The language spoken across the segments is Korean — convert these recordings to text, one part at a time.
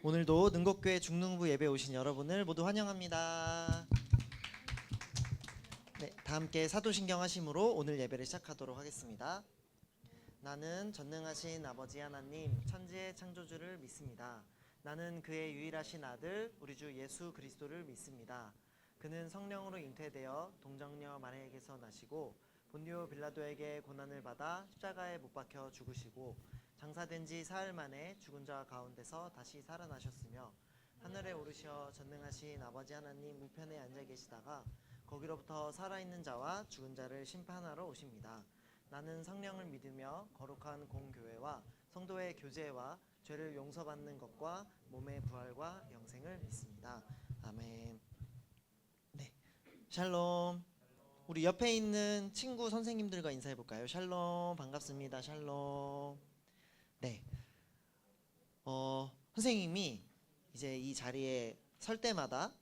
오늘도 능곡교회 중능부 예배 오신 여러분을 모두 환영합니다. 네, 다 함께 사도신경 하심으로 오늘 예배를 시작하도록 하겠습니다. 나는 전능하신 아버지 하나님 천지의 창조주를 믿습니다. 나는 그의 유일하신 아들 우리 주 예수 그리스도를 믿습니다. 그는 성령으로 잉태되어 동정녀 마리아에게서 나시고 본디오 빌라도에게 고난을 받아 십자가에 못 박혀 죽으시고 장사된 지 사흘 만에 죽은 자 가운데서 다시 살아나셨으며 하늘에 오르셔 전능하신 아버지 하나님 우편에 앉아 계시다가 거기로부터 살아있는 자와 죽은 자를 심판하러 오십니다. 나는 성령을 믿으며 거룩한 공교회와 성도의 교제와 죄를 용서받는 것과 몸의 부활과 영생을 믿습니다. 아멘. 네, 샬롬. 우리 옆에 있는 친구 선생님들과 인사해 볼까요? 샬롬, 반갑습니다. 샬롬. 네, 선생님이 이제 이 자리에 설 때마다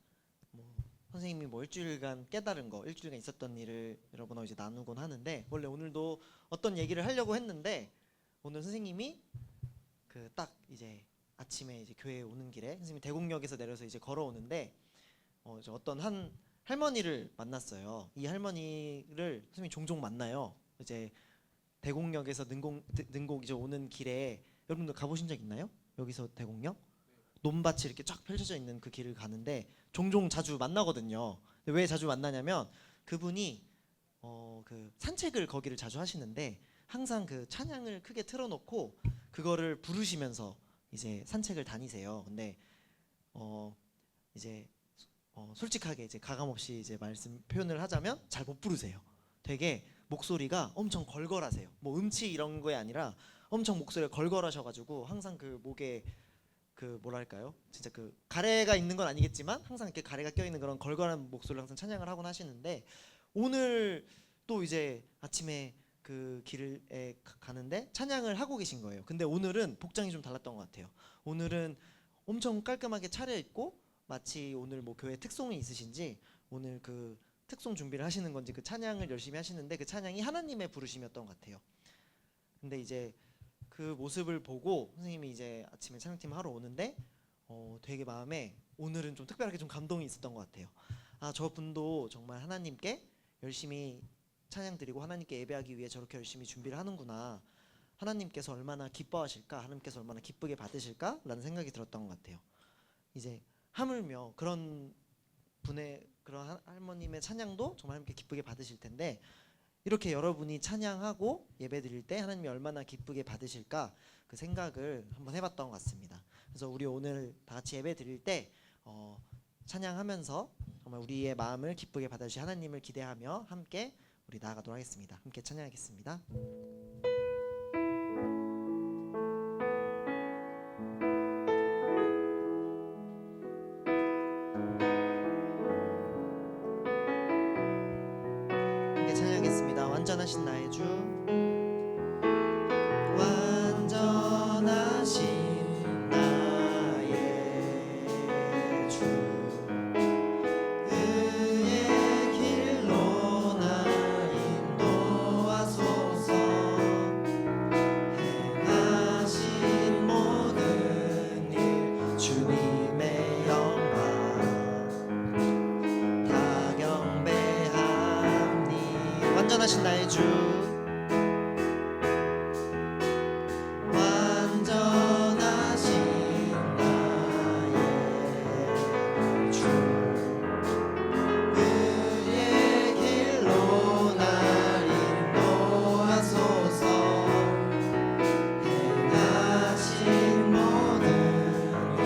선생님이 일주일간 깨달은 거, 일주일간 있었던 일을 여러분하고 이제 나누곤 하는데, 원래 오늘도 어떤 얘기를 하려고 했는데 오늘 선생님이 그 딱 이제 아침에 이제 교회에 오는 길에 선생님이 대곡역에서 내려서 이제 걸어오는데 이제 어떤 한 할머니를 만났어요. 이 할머니를 선생님이 종종 만나요. 이제 대곡역에서 능곡 이제 오는 길에 여러분들 가보신 적 있나요? 여기서 대곡역? 논밭이 이렇게 쫙 펼쳐져 있는 그 길을 가는데 종종 자주 만나거든요. 왜 자주 만나냐면 그분이 그 산책을 거기를 자주 하시는데 항상 그 찬양을 크게 틀어놓고 그거를 부르시면서 이제 산책을 다니세요. 근데 이제 솔직하게 이제 가감없이 이제 말씀 표현을 하자면 잘 못 부르세요. 되게 목소리가 엄청 걸걸하세요. 뭐 음치 이런 거에 아니라 엄청 목소리가 걸걸하셔가지고 항상 그 목에 그 뭐랄까요? 진짜 그 가래가 있는 건 아니겠지만 항상 이렇게 가래가 껴있는 그런 걸걸한 목소리로 항상 찬양을 하곤 하시는데 오늘 또 이제 아침에 그 길에 가는데 찬양을 하고 계신 거예요. 근데 오늘은 복장이 좀 달랐던 것 같아요. 오늘은 엄청 깔끔하게 차려입고 마치 오늘 뭐 교회 특송이 있으신지 오늘 그 특송 준비를 하시는 건지 그 찬양을 열심히 하시는데 그 찬양이 하나님의 부르심이었던 것 같아요. 근데 이제 그 모습을 보고 선생님이 이제 아침에 찬양팀 하러 오는데 되게 마음에 오늘은 좀 특별하게 좀 감동이 있었던 것 같아요. 아, 저분도 정말 하나님께 열심히 찬양 드리고 하나님께 예배하기 위해 저렇게 열심히 준비를 하는구나. 하나님께서 얼마나 기뻐하실까, 하나님께서 얼마나 기쁘게 받으실까 라는 생각이 들었던 것 같아요. 이제 하물며 그런 분의 그런 할머님의 찬양도 정말 하나님께 기쁘게 받으실 텐데 이렇게 여러분이 찬양하고 예배 드릴 때 하나님이 얼마나 기쁘게 받으실까 그 생각을 한번 해봤던 것 같습니다. 그래서 우리 오늘 다 같이 예배 드릴 때 찬양하면서 정말 우리의 마음을 기쁘게 받아주실 하나님을 기대하며 함께 우리 나아가도록 하겠습니다. 함께 찬양하겠습니다. 완전하신 나의 주, 완전하신 나의 주, 그의 길로 날 인도하소서. 행하신 모든 일 주님의 영광 다 경배하니. 완전하신 나의 주, 완전하신 나의 주, 그의 길로 날 인도하소서. 행하신 모든 일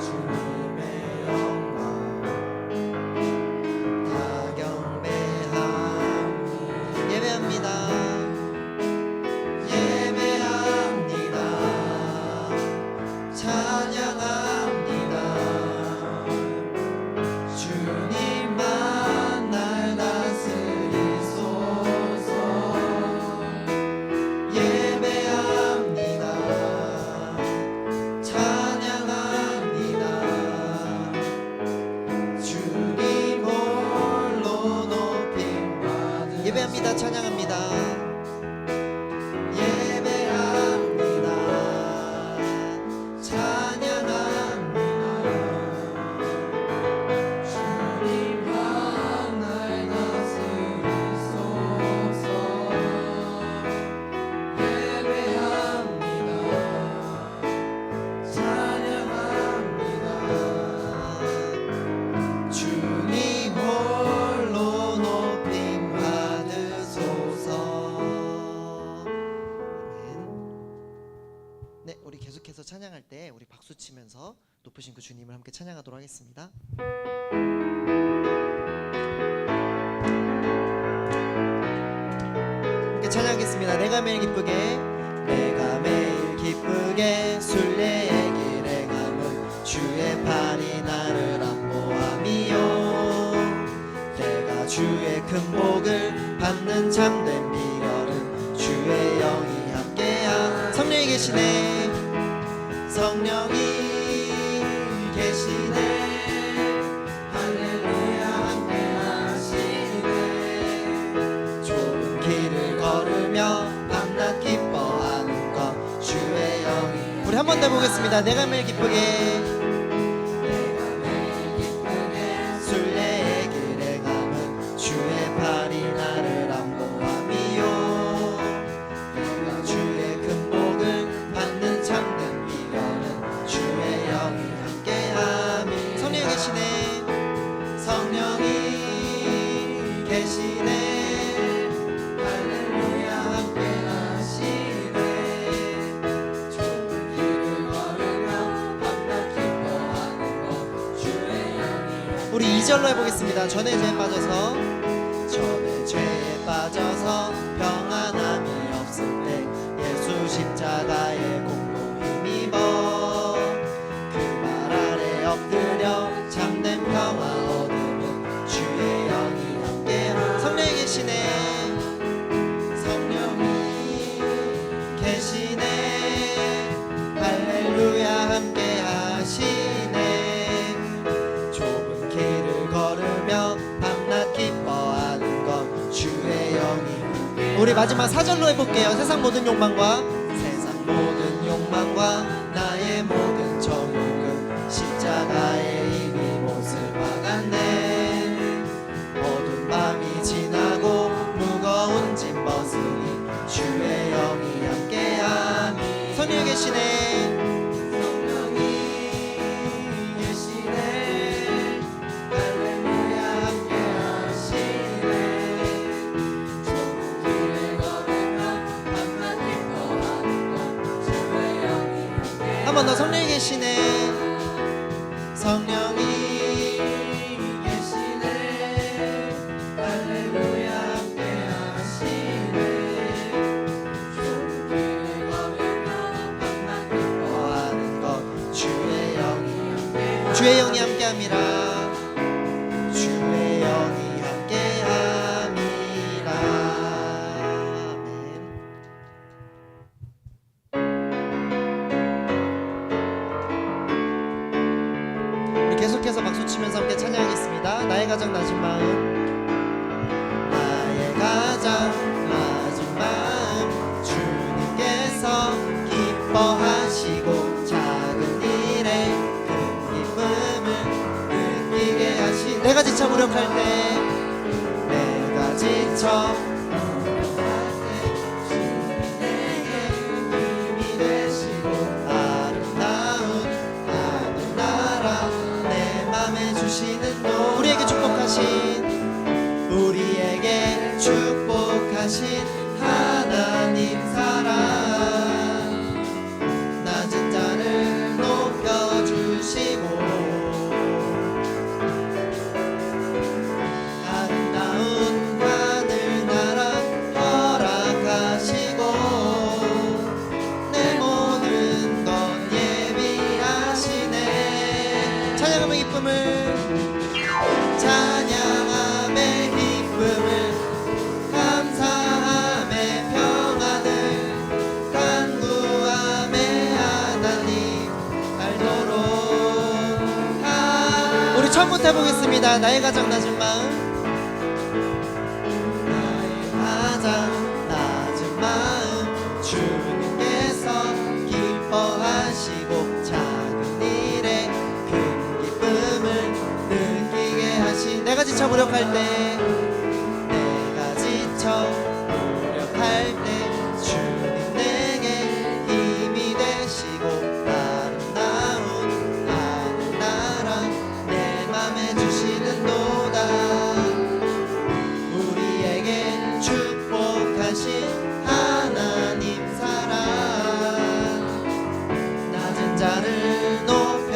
주님의 영광 다 경배하니. 예배합니다. 올려드리면서 높으신 그 주님을 함께 찬양하도록 하겠습니다. 함께 찬양하겠습니다. 내가 매일 기쁘게, 내가 매일 기쁘게 순례의 길에 가면 주의 팔이 나를 안보함이요. 내가 주의 큰 복을 받는 참된 비결은 주의 영이 함께함. 성령이 계시네, 성령이 계시네. 할렐루야 함께하시네. 좁은 길을 걸으며 밤낮 기뻐하는 것 주의 영이. 우리 한 번 더 해보겠습니다. 내가 매일 기쁘게, 내가 매일 기쁘게 순례의 길에 가면 주의 팔이 나를 안보함이요. 내가 주의 큰 복을 받는 참된 비결은 주의 영이 함께함이. 성령이 계시네, 성령이 계시네. 할렐루야 함께하시네. 좁은 길을 걸으며 밤낮 기뻐하는 것 주의 영이. 우리 2절로 해보겠습니다. 전의 죄에 빠져서, 전의 죄에 빠져서 평안함이 없을 때 예수 십자가의 공로 힘입어 그 말 아래 엎드려 참된 평화 얻으면 주의 영이 함께함. 성령이 계시네, 성령이 계시네. 할렐루야 함께하시네. 좁은 길을 걸으며 밤낮 기뻐하는 것 주의 영이. 우리 마지막 4절로 해볼게요. 세상 모든 욕망과, 세상 모든 욕망과 나의 모든 정욕은 십자가에 이미 못을 박았네. 어두운 밤이 지나고 무거운 짐 벗으니 주의 영이 함께함이. 성령이 계시네, 성령이 계시네. 할렐루야 함께하시네. 좁은 길을 걸으며 밤낮 기뻐하는 것 주의 영이 함께함이. 한 번 더. 성령이 계시네, 성령이 계시네. 할렐루야 함께하시네. 좁은 길을 걸으며 밤낮 기뻐하는 것 주의 영이 함께. 주의 영이 함께함이라, 주의 영이 함께함이라. 아멘. 우리 계속해서 박수 치면서 함께 찬양하겠습니다. 나의 가장 낮은 마음, 나의 가장 낮은 마음 주님께서 기뻐하시고 작은 일에 큰 기쁨을 느끼게 하시. 내가 지쳐 무력할 때, 내가 지쳐 무력할 때 주님 내게 힘이 되시고 아름다운 하늘 나라 내 맘에 주시는 도. 우리에게 축복하신, 우리에게 축복하신 하나님 사랑. 낮은 자를 높여주시고 아름다운 하늘 나라 허락하시고 내 모든 것 예비하시네. 찬양함의 기쁨을, 찬양함의 기쁨을, 감사함의 평안을 간구함의 하나님 알도록. 우리 처음부터 해보겠습니다. 나의 가장 낮은 마음, 나의 가장 낮은 마음 주님께서 기뻐하시고 작은 일에 큰 기쁨을 느끼게 하신. 내가 지쳐 무력할 때, 내가 지쳐 무력할 때 주님 내게 힘이 되시고 아름다운 하늘 나라 내 맘에 주시는 도다. 우리에게 축복하신 하나님 사랑. 낮은 자를 높여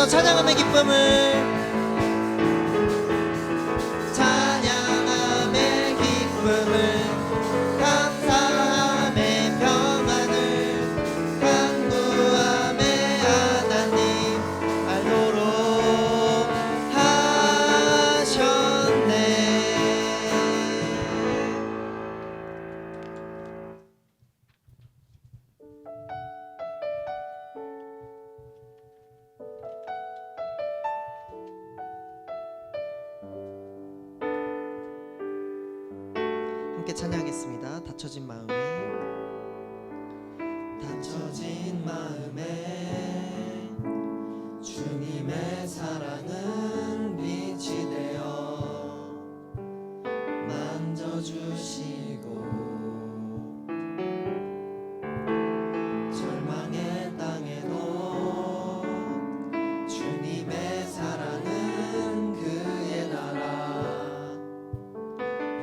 찬양함의 기쁨을, 찬양함의 기쁨을, 감사함의 평안을, 강구함의 하나님 알도록 하셨네. 함께 찬양하겠습니다. 닫혀진 마음에, 닫혀진 마음에 주님의 사랑은 빛이 되어 만져주시고, 절망의 땅에도 주님의 사랑은 그의 나라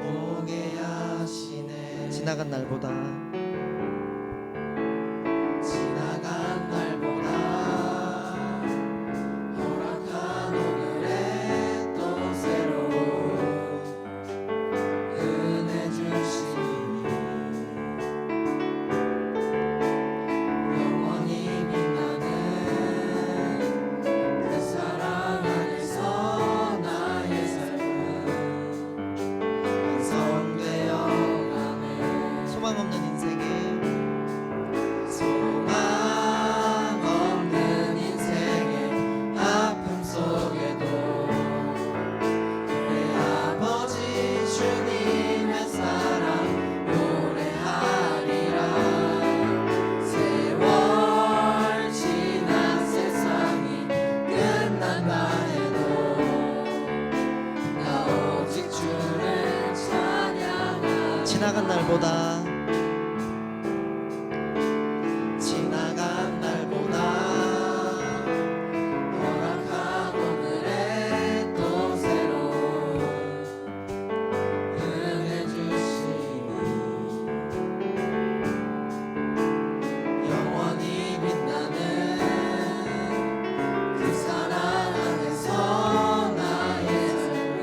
보게 하시네. 지나간 날보다, 지나간 날보다 허락한 오늘에 또 새로운 은혜 주시니 영원히 빛나는 그 사랑 안에서 나의 삶은 완성되어 가네. 소망 없는 인생에, 소망 없는 인생의 아픔 속에도 우리 아버지 주님의 사랑 노래하리라. 세월 지난 세상이 끝난다 해도 나 오직 주를 찬양하리. 지나간 날보다, 지나간 날보다 허락한 오늘에 또 새로운 은혜 주시니 영원히 빛나는 그 사랑 안에서 나의 삶은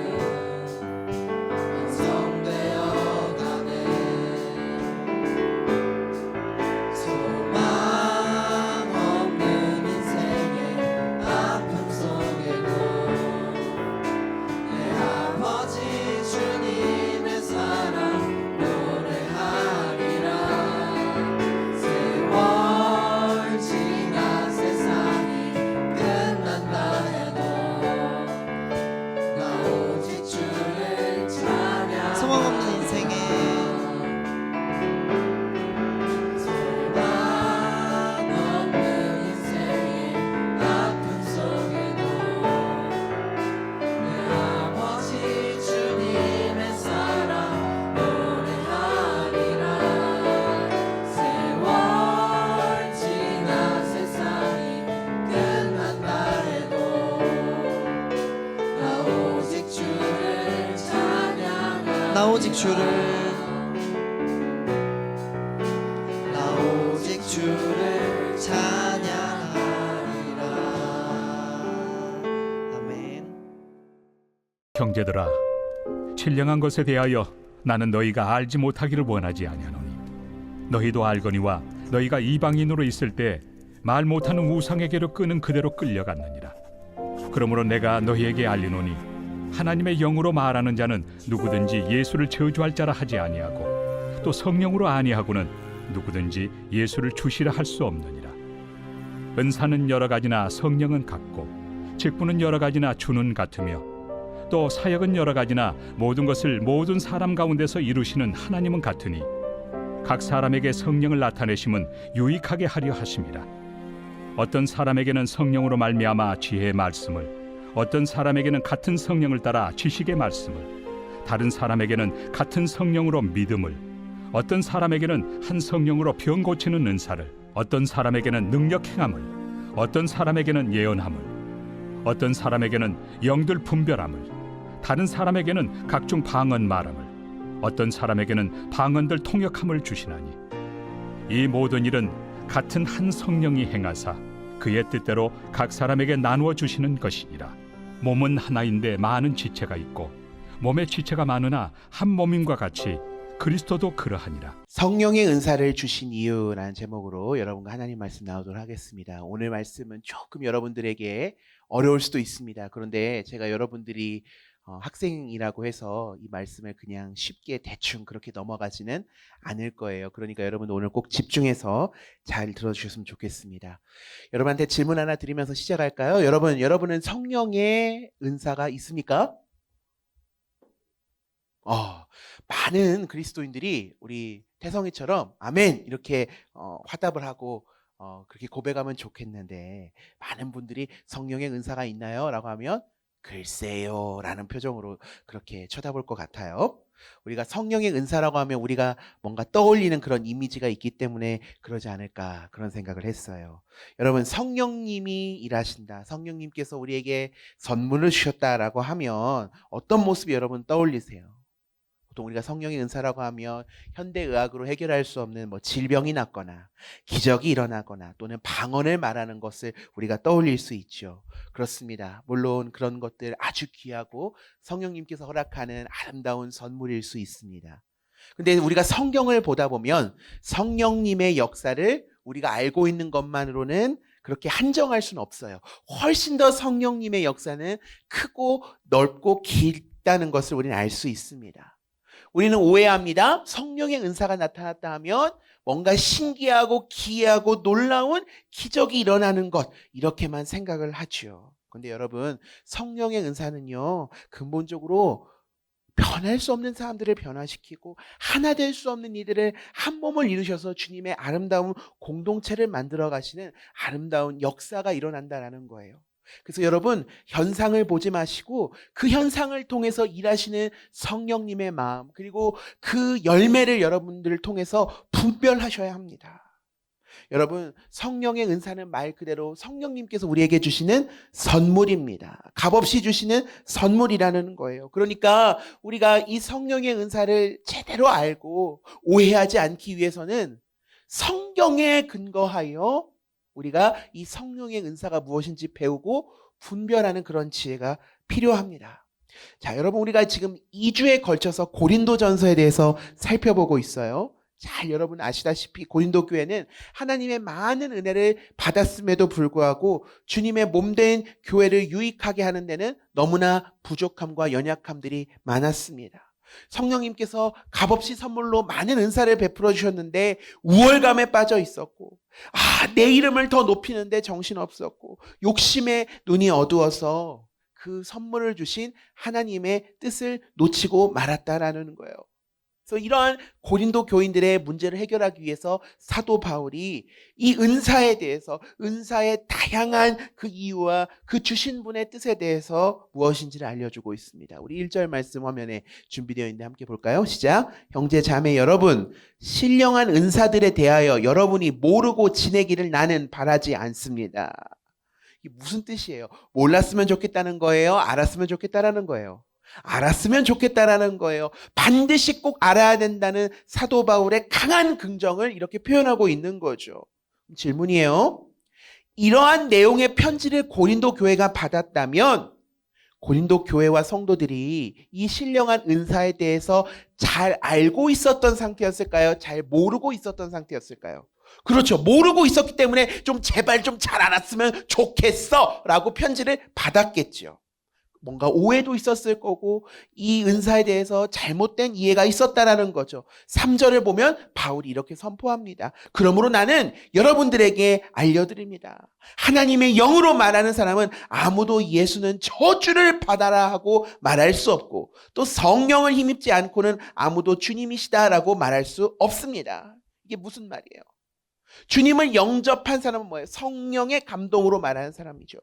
완성되어 가네. 소망 없는 인생의 아픔 속에도 내 아버지 주님의 사랑 노래하리라. 세월 지난 세상이 끝난다 해도 나 오직 주를 찬양. 소망 없는 인생에, 소망 없는 인생의 아픔 속에도 내 아버지 주님의 사랑 노래하리라. 세월 지난 세상이 끝난다 해도 나 오직 주를 찬양하리라. 나 오직 주를, 나 오직 주를 찬양하리라. 아멘. 형제들아, 신령한 것에 대하여 나는 너희가 알지 못하기를 원하지 아니하노니 너희도 알거니와 너희가 이방인으로 있을 때 말 못하는 우상에게로 끄는 그대로 끌려갔느니라. 그러므로 내가 너희에게 알리노니 하나님의 영으로 말하는 자는 누구든지 예수를 저주할 자라 하지 아니하고 또 성령으로 아니하고는 누구든지 예수를 주시라 할 수 없느니라. 은사는 여러 가지나 성령은 같고 직분은 여러 가지나 주는 같으며 또 사역은 여러 가지나 모든 것을 모든 사람 가운데서 이루시는 하나님은 같으니 각 사람에게 성령을 나타내심은 유익하게 하려 하심이라. 어떤 사람에게는 성령으로 말미암아 지혜의 말씀을, 어떤 사람에게는 같은 성령을 따라 지식의 말씀을, 다른 사람에게는 같은 성령으로 믿음을, 어떤 사람에게는 한 성령으로 병 고치는 은사를, 어떤 사람에게는 능력 행함을, 어떤 사람에게는 예언함을, 어떤 사람에게는 영들 분별함을, 다른 사람에게는 각종 방언 말함을, 어떤 사람에게는 방언들 통역함을 주시나니 이 모든 일은 같은 한 성령이 행하사 그의 뜻대로 각 사람에게 나누어 주시는 것이니라. 몸은 하나인데 많은 지체가 있고 몸에 지체가 많으나 한 몸임과 같이 그리스도도 그러하니라. 성령의 은사를 주신 이유라는 제목으로 여러분과 하나님 말씀 나누도록 하겠습니다. 오늘 말씀은 조금 여러분들에게 어려울 수도 있습니다. 그런데 제가 여러분들이 학생이라고 해서 이 말씀을 그냥 쉽게 대충 그렇게 넘어가지는 않을 거예요. 그러니까 여러분 오늘 꼭 집중해서 잘 들어주셨으면 좋겠습니다. 여러분한테 질문 하나 드리면서 시작할까요? 여러분은 성령의 은사가 있습니까? 많은 그리스도인들이 우리 태성이처럼 아멘 이렇게 화답을 하고 그렇게 고백하면 좋겠는데, 많은 분들이 성령의 은사가 있나요? 라고 하면 글쎄요 라는 표정으로 그렇게 쳐다볼 것 같아요. 우리가 성령의 은사라고 하면 우리가 뭔가 떠올리는 그런 이미지가 있기 때문에 그러지 않을까, 그런 생각을 했어요. 여러분, 성령님이 일하신다, 성령님께서 우리에게 선물을 주셨다라고 하면 어떤 모습이 여러분 떠올리세요? 보통 우리가 성령의 은사라고 하면 현대의학으로 해결할 수 없는 질병이 낫거나 기적이 일어나거나 또는 방언을 말하는 것을 우리가 떠올릴 수 있죠. 그렇습니다. 물론 그런 것들 아주 귀하고 성령님께서 허락하는 아름다운 선물일 수 있습니다. 근데 우리가 성경을 보다 보면 성령님의 역사를 우리가 알고 있는 것만으로는 그렇게 한정할 수는 없어요. 훨씬 더 성령님의 역사는 크고 넓고 길다는 것을 우리는 알 수 있습니다. 우리는 오해합니다. 성령의 은사가 나타났다 하면 뭔가 신기하고 기이하고 놀라운 기적이 일어나는 것, 이렇게만 생각을 하죠. 그런데 여러분, 성령의 은사는요, 근본적으로 변할 수 없는 사람들을 변화시키고 하나 될 수 없는 이들을 한 몸을 이루셔서 주님의 아름다운 공동체를 만들어 가시는 아름다운 역사가 일어난다라는 거예요. 그래서 여러분, 현상을 보지 마시고 그 현상을 통해서 일하시는 성령님의 마음, 그리고 그 열매를 여러분들을 통해서 분별하셔야 합니다. 여러분, 성령의 은사는 말 그대로 성령님께서 우리에게 주시는 선물입니다. 값없이 주시는 선물이라는 거예요. 그러니까 우리가 이 성령의 은사를 제대로 알고 오해하지 않기 위해서는 성경에 근거하여 우리가 이 성령의 은사가 무엇인지 배우고 분별하는 그런 지혜가 필요합니다. 자, 여러분, 우리가 지금 2주에 걸쳐서 고린도전서에 대해서 살펴보고 있어요. 잘 여러분 아시다시피 고린도 교회는 하나님의 많은 은혜를 받았음에도 불구하고 주님의 몸된 교회를 유익하게 하는 데는 너무나 부족함과 연약함들이 많았습니다. 성령님께서 값없이 선물로 많은 은사를 베풀어 주셨는데 우월감에 빠져 있었고, 내 이름을 더 높이는데 정신없었고, 욕심에 눈이 어두워서 그 선물을 주신 하나님의 뜻을 놓치고 말았다라는 거예요. 그래서 이러한 고린도 교인들의 문제를 해결하기 위해서 사도 바울이 이 은사에 대해서, 은사의 다양한 그 이유와 그 주신 분의 뜻에 대해서 무엇인지를 알려주고 있습니다. 우리 1절 말씀 화면에 준비되어 있는데 함께 볼까요? 시작. 형제 자매 여러분, 신령한 은사들에 대하여 여러분이 모르고 지내기를 나는 바라지 않습니다. 이게 무슨 뜻이에요? 몰랐으면 좋겠다는 거예요? 알았으면 좋겠다라는 거예요? 알았으면 좋겠다라는 거예요. 반드시 꼭 알아야 된다는 사도 바울의 강한 긍정을 이렇게 표현하고 있는 거죠. 질문이에요. 이러한 내용의 편지를 고린도 교회가 받았다면 고린도 교회와 성도들이 이 신령한 은사에 대해서 잘 알고 있었던 상태였을까요? 잘 모르고 있었던 상태였을까요? 그렇죠. 모르고 있었기 때문에 제발 좀 잘 알았으면 좋겠어 라고 편지를 받았겠죠. 뭔가 오해도 있었을 거고 이 은사에 대해서 잘못된 이해가 있었다라는 거죠. 3절을 보면 바울이 이렇게 선포합니다. 그러므로 나는 여러분들에게 알려드립니다. 하나님의 영으로 말하는 사람은 아무도 예수는 저주를 받아라 하고 말할 수 없고, 또 성령을 힘입지 않고는 아무도 주님이시다라고 말할 수 없습니다. 이게 무슨 말이에요? 주님을 영접한 사람은 뭐예요? 성령의 감동으로 말하는 사람이죠.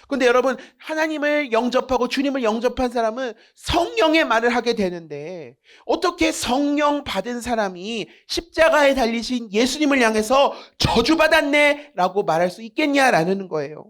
그런데 여러분, 하나님을 영접하고 주님을 영접한 사람은 성령의 말을 하게 되는데, 어떻게 성령 받은 사람이 십자가에 달리신 예수님을 향해서 저주받았네 라고 말할 수 있겠냐라는 거예요.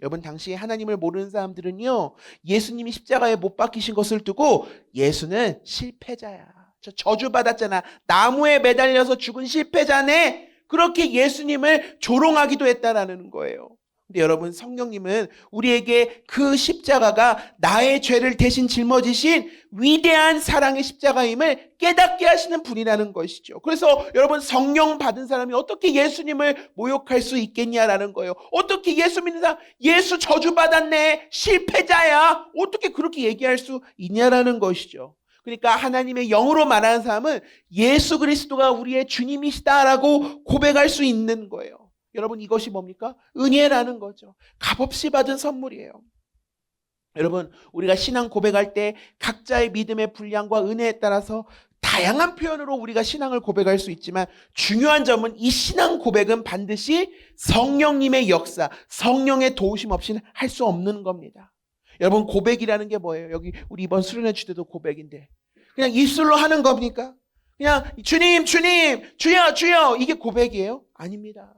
여러분, 당시에 하나님을 모르는 사람들은요, 예수님이 십자가에 못 박히신 것을 두고 예수는 실패자야, 저 저주받았잖아, 나무에 매달려서 죽은 실패자네 그렇게 예수님을 조롱하기도 했다라는 거예요. 근데 여러분, 성령님은 우리에게 그 십자가가 나의 죄를 대신 짊어지신 위대한 사랑의 십자가임을 깨닫게 하시는 분이라는 것이죠. 그래서 여러분, 성령 받은 사람이 어떻게 예수님을 모욕할 수 있겠냐라는 거예요. 어떻게 예수 믿는 사람, 예수 저주받았네, 실패자야, 어떻게 그렇게 얘기할 수 있냐라는 것이죠. 그러니까 하나님의 영으로 말하는 사람은 예수 그리스도가 우리의 주님이시다라고 고백할 수 있는 거예요. 여러분, 이것이 뭡니까? 은혜라는 거죠. 값없이 받은 선물이에요. 여러분, 우리가 신앙 고백할 때 각자의 믿음의 분량과 은혜에 따라서 다양한 표현으로 우리가 신앙을 고백할 수 있지만, 중요한 점은 이 신앙 고백은 반드시 성령님의 역사, 성령의 도우심 없이는 할 수 없는 겁니다. 여러분, 고백이라는 게 뭐예요? 여기 우리 이번 수련회 주제도 고백인데 그냥 입술로 하는 겁니까? 그냥 주님, 주님, 주여, 주여, 이게 고백이에요? 아닙니다.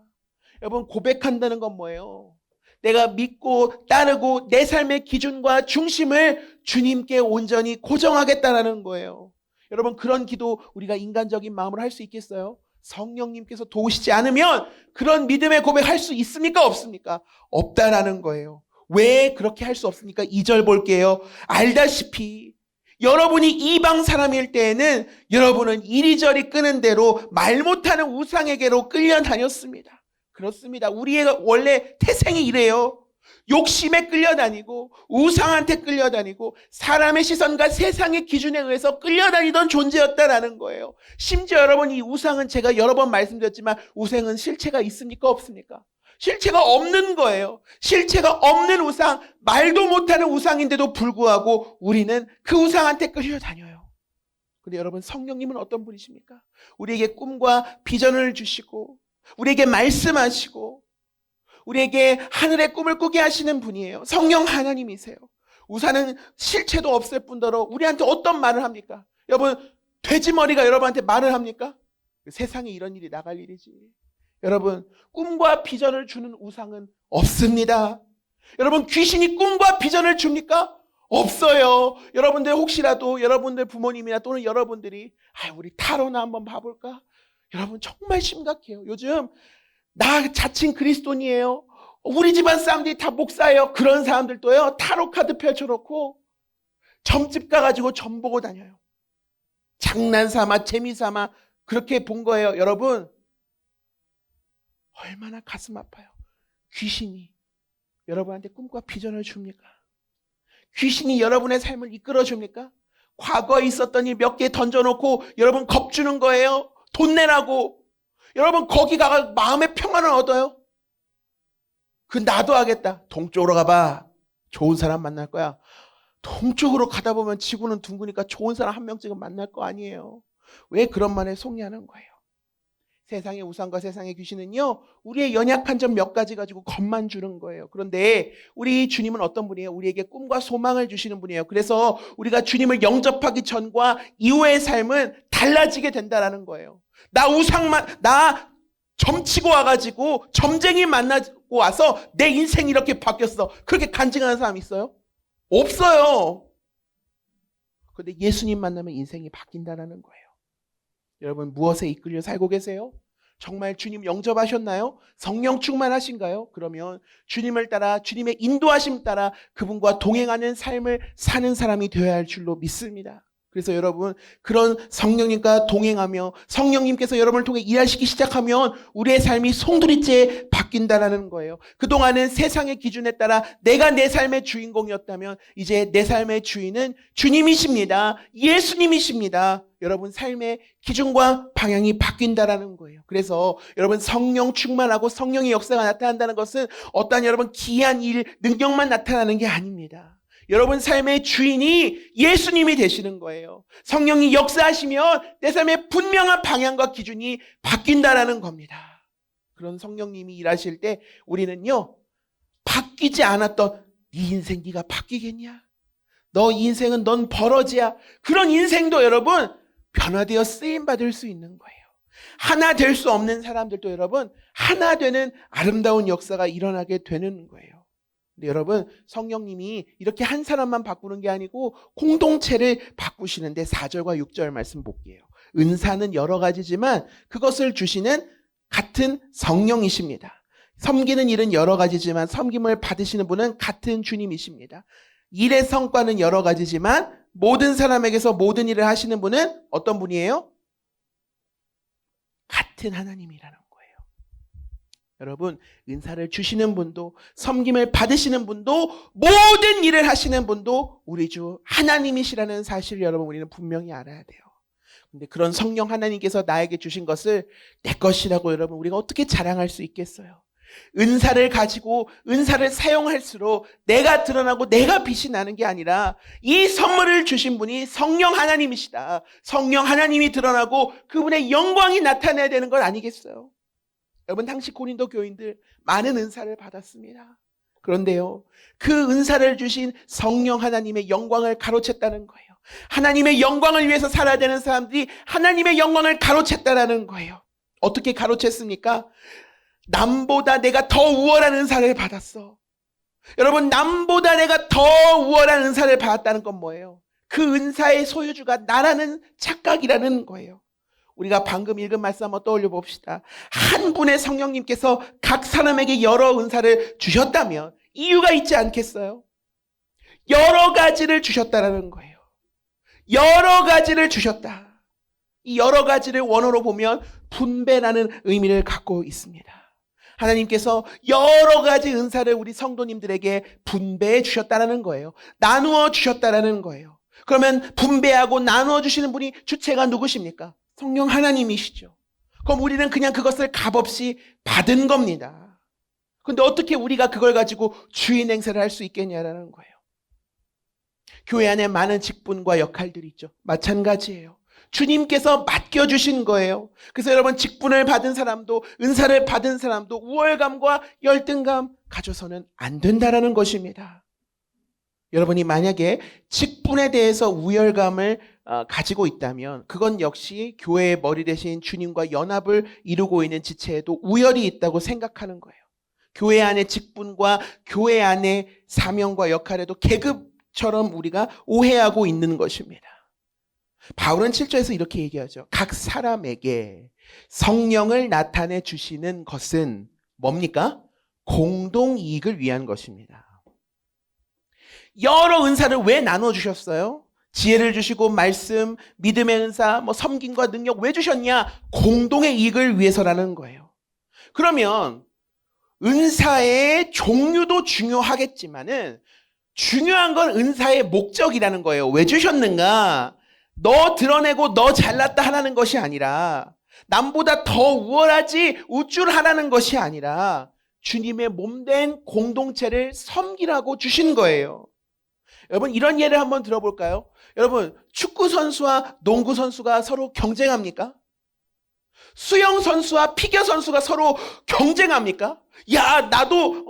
여러분, 고백한다는 건 뭐예요? 내가 믿고 따르고 내 삶의 기준과 중심을 주님께 온전히 고정하겠다라는 거예요. 여러분, 그런 기도 우리가 인간적인 마음으로 할 수 있겠어요? 성령님께서 도우시지 않으면 그런 믿음의 고백할 수 있습니까? 없습니까? 없다라는 거예요. 왜 그렇게 할 수 없습니까? 2절 볼게요. 알다시피 여러분이 이방 사람일 때에는 여러분은 이리저리 끄는 대로 말 못하는 우상에게로 끌려다녔습니다. 그렇습니다. 우리의 원래 태생이 이래요. 욕심에 끌려다니고 우상한테 끌려다니고 사람의 시선과 세상의 기준에 의해서 끌려다니던 존재였다라는 거예요. 심지어 여러분, 이 우상은 제가 여러 번 말씀드렸지만 우상은 실체가 있습니까? 없습니까? 실체가 없는 거예요. 실체가 없는 우상, 말도 못하는 우상인데도 불구하고 우리는 그 우상한테 끌려다녀요. 근데 여러분, 성령님은 어떤 분이십니까? 우리에게 꿈과 비전을 주시고 우리에게 말씀하시고 우리에게 하늘의 꿈을 꾸게 하시는 분이에요. 성령 하나님이세요. 우상은 실체도 없을 뿐더러 우리한테 어떤 말을 합니까? 여러분, 돼지머리가 여러분한테 말을 합니까? 세상에 이런 일이 나갈 일이지. 여러분, 꿈과 비전을 주는 우상은 없습니다. 여러분, 귀신이 꿈과 비전을 줍니까? 없어요. 여러분들 혹시라도 여러분들 부모님이나 또는 여러분들이 우리 타로나 한번 봐볼까? 여러분, 정말 심각해요. 요즘 나 자칭 그리스도인이에요, 우리 집안 사람들이 다 목사예요, 그런 사람들도요 타로 카드 펼쳐놓고 점집 가가지고 점 보고 다녀요. 장난삼아 재미삼아 그렇게 본 거예요. 여러분, 얼마나 가슴 아파요. 귀신이 여러분한테 꿈과 비전을 줍니까? 귀신이 여러분의 삶을 이끌어 줍니까? 과거에 있었던 일 몇 개 던져놓고 여러분 겁주는 거예요. 돈 내라고. 여러분, 거기 가서 마음의 평안을 얻어요. 나도 하겠다. 동쪽으로 가봐. 좋은 사람 만날 거야. 동쪽으로 가다 보면 지구는 둥그니까 좋은 사람 한 명씩은 만날 거 아니에요. 왜 그런 말에 속리하는 거예요? 세상의 우상과 세상의 귀신은요, 우리의 연약한 점 몇 가지 가지고 겁만 주는 거예요. 그런데 우리 주님은 어떤 분이에요? 우리에게 꿈과 소망을 주시는 분이에요. 그래서 우리가 주님을 영접하기 전과 이후의 삶은 달라지게 된다라는 거예요. 나 점치고 와가지고 점쟁이 만나고 와서 내 인생이 이렇게 바뀌었어, 그렇게 간증하는 사람 있어요? 없어요. 그런데 예수님 만나면 인생이 바뀐다는 거예요. 여러분, 무엇에 이끌려 살고 계세요? 정말 주님 영접하셨나요? 성령 충만하신가요? 그러면 주님을 따라, 주님의 인도하심 따라 그분과 동행하는 삶을 사는 사람이 되어야 할 줄로 믿습니다. 그래서 여러분, 그런 성령님과 동행하며 성령님께서 여러분을 통해 일하시기 시작하면 우리의 삶이 송두리째 바뀐다는 거예요. 그동안은 세상의 기준에 따라 내가 내 삶의 주인공이었다면 이제 내 삶의 주인은 주님이십니다. 예수님이십니다. 여러분, 삶의 기준과 방향이 바뀐다는 거예요. 그래서 여러분, 성령 충만하고 성령의 역사가 나타난다는 것은 어떠한 여러분 기이한 일, 능력만 나타나는 게 아닙니다. 여러분 삶의 주인이 예수님이 되시는 거예요. 성령이 역사하시면 내 삶의 분명한 방향과 기준이 바뀐다는 겁니다. 그런 성령님이 일하실 때 우리는요, 바뀌지 않았던 네 인생 네가 바뀌겠냐? 너 인생은 넌 버러지야. 그런 인생도 여러분 변화되어 쓰임받을 수 있는 거예요. 하나 될 수 없는 사람들도 여러분 하나 되는 아름다운 역사가 일어나게 되는 거예요. 근데 여러분, 성령님이 이렇게 한 사람만 바꾸는 게 아니고 공동체를 바꾸시는데 4절과 6절 말씀 볼게요. 은사는 여러 가지지만 그것을 주시는 같은 성령이십니다. 섬기는 일은 여러 가지지만 섬김을 받으시는 분은 같은 주님이십니다. 일의 성과는 여러 가지지만 모든 사람에게서 모든 일을 하시는 분은 어떤 분이에요? 같은 하나님이라는 거예요. 여러분, 은사를 주시는 분도 섬김을 받으시는 분도 모든 일을 하시는 분도 우리 주 하나님이시라는 사실을 여러분 우리는 분명히 알아야 돼요. 근데 그런 성령 하나님께서 나에게 주신 것을 내 것이라고 여러분 우리가 어떻게 자랑할 수 있겠어요? 은사를 가지고 은사를 사용할수록 내가 드러나고 내가 빛이 나는 게 아니라 이 선물을 주신 분이 성령 하나님이시다. 성령 하나님이 드러나고 그분의 영광이 나타나야 되는 것 아니겠어요? 여러분, 당시 고린도 교인들 많은 은사를 받았습니다. 그런데요, 그 은사를 주신 성령 하나님의 영광을 가로챘다는 거예요. 하나님의 영광을 위해서 살아야 되는 사람들이 하나님의 영광을 가로챘다라는 거예요. 어떻게 가로챘습니까? 남보다 내가 더 우월한 은사를 받았어. 여러분, 남보다 내가 더 우월한 은사를 받았다는 건 뭐예요? 그 은사의 소유주가 나라는 착각이라는 거예요. 우리가 방금 읽은 말씀 한번 떠올려 봅시다. 한 분의 성령님께서 각 사람에게 여러 은사를 주셨다면 이유가 있지 않겠어요? 여러 가지를 주셨다라는 거예요. 여러 가지를 주셨다. 이 여러 가지를 원어로 보면 분배라는 의미를 갖고 있습니다. 하나님께서 여러 가지 은사를 우리 성도님들에게 분배해 주셨다는 거예요. 나누어 주셨다는 거예요. 그러면 분배하고 나누어 주시는 분이 주체가 누구십니까? 성령 하나님이시죠. 그럼 우리는 그냥 그것을 값없이 받은 겁니다. 그런데 어떻게 우리가 그걸 가지고 주인 행세를 할 수 있겠냐라는 거예요. 교회 안에 많은 직분과 역할들이 있죠. 마찬가지예요. 주님께서 맡겨주신 거예요. 그래서 여러분, 직분을 받은 사람도 은사를 받은 사람도 우월감과 열등감 가져서는 안 된다라는 것입니다. 여러분이 만약에 직분에 대해서 우열감을 가지고 있다면 그건 역시 교회의 머리 대신 주님과 연합을 이루고 있는 지체에도 우열이 있다고 생각하는 거예요. 교회 안의 직분과 교회 안의 사명과 역할에도 계급처럼 우리가 오해하고 있는 것입니다. 바울은 7절에서 이렇게 얘기하죠. 각 사람에게 성령을 나타내 주시는 것은 뭡니까? 공동 이익을 위한 것입니다. 여러 은사를 왜 나눠 주셨어요? 지혜를 주시고 말씀, 믿음의 은사, 섬김과 능력 왜 주셨냐? 공동의 이익을 위해서라는 거예요. 그러면 은사의 종류도 중요하겠지만은 중요한 건 은사의 목적이라는 거예요. 왜 주셨는가? 너 드러내고 너 잘났다 하라는 것이 아니라, 남보다 더 우월하지 우쭐하라는 것이 아니라 주님의 몸된 공동체를 섬기라고 주신 거예요. 여러분, 이런 예를 한번 들어볼까요? 여러분, 축구 선수와 농구 선수가 서로 경쟁합니까? 수영 선수와 피겨 선수가 서로 경쟁합니까? 야, 나도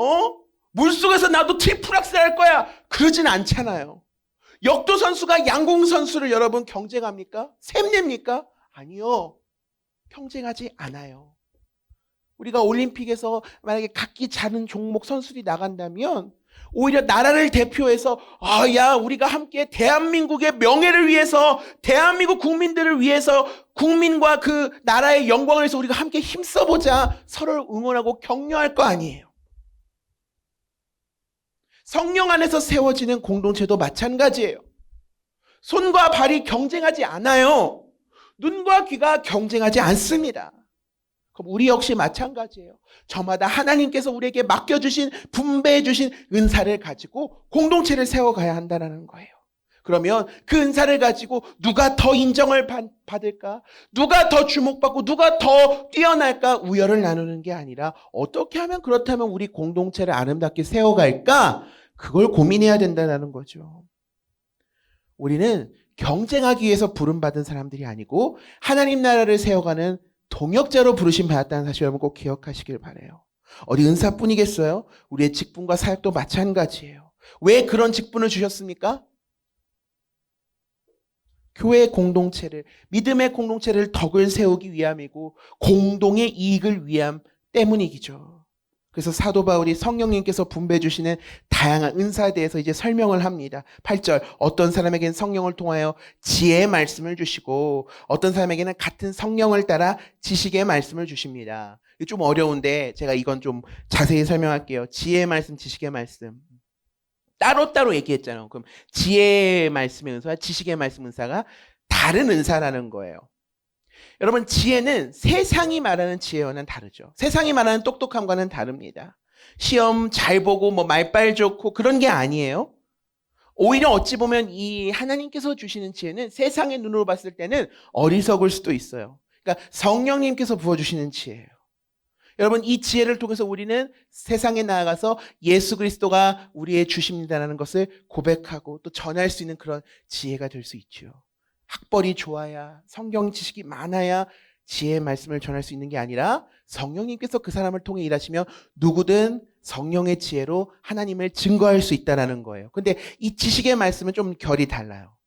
물속에서 나도 트리플락스 할 거야. 그러진 않잖아요. 역도 선수가 양궁 선수를 여러분 경쟁합니까? 샘냅니까? 아니요. 경쟁하지 않아요. 우리가 올림픽에서 만약에 각기 다른 종목 선수들이 나간다면 오히려 나라를 대표해서 야, 우리가 함께 대한민국의 명예를 위해서, 대한민국 국민들을 위해서, 국민과 그 나라의 영광을 위해서 우리가 함께 힘써보자, 서로를 응원하고 격려할 거 아니에요. 성령 안에서 세워지는 공동체도 마찬가지예요. 손과 발이 경쟁하지 않아요. 눈과 귀가 경쟁하지 않습니다. 그럼 우리 역시 마찬가지예요. 저마다 하나님께서 우리에게 맡겨주신, 분배해주신 은사를 가지고 공동체를 세워가야 한다는 거예요. 그러면 그 은사를 가지고 누가 더 인정을 받을까? 누가 더 주목받고 누가 더 뛰어날까? 우열을 나누는 게 아니라 어떻게 하면 그렇다면 우리 공동체를 아름답게 세워갈까? 그걸 고민해야 된다는 거죠. 우리는 경쟁하기 위해서 부름받은 사람들이 아니고 하나님 나라를 세워가는 동역자로 부르심 받았다는 사실 여러분 꼭 기억하시길 바라요. 어디 은사뿐이겠어요? 우리의 직분과 사역도 마찬가지예요. 왜 그런 직분을 주셨습니까? 교회의 공동체를, 믿음의 공동체를 덕을 세우기 위함이고 공동의 이익을 위함 때문이죠. 그래서 사도 바울이 성령님께서 분배해 주시는 다양한 은사에 대해서 이제 설명을 합니다. 8절, 어떤 사람에게는 성령을 통하여 지혜의 말씀을 주시고 어떤 사람에게는 같은 성령을 따라 지식의 말씀을 주십니다. 이거 좀 어려운데 제가 이건 좀 자세히 설명할게요. 지혜의 말씀, 지식의 말씀. 따로따로 얘기했잖아요. 그럼 지혜의 말씀의 은사와 지식의 말씀 은사가 다른 은사라는 거예요. 여러분, 지혜는 세상이 말하는 지혜와는 다르죠. 세상이 말하는 똑똑함과는 다릅니다. 시험 잘 보고 뭐 말빨 좋고 그런 게 아니에요. 오히려 어찌 보면 이 하나님께서 주시는 지혜는 세상의 눈으로 봤을 때는 어리석을 수도 있어요. 그러니까 성령님께서 부어주시는 지혜예요. 여러분, 이 지혜를 통해서 우리는 세상에 나아가서 예수 그리스도가 우리의 주십니다라는 것을 고백하고 또 전할 수 있는 그런 지혜가 될 수 있죠. 학벌이 좋아야, 성경 지식이 많아야 지혜의 말씀을 전할 수 있는 게 아니라 성령님께서 그 사람을 통해 일하시며 누구든 성령의 지혜로 하나님을 증거할 수 있다는 거예요. 근데 이 지식의 말씀은 좀 결이 달라요.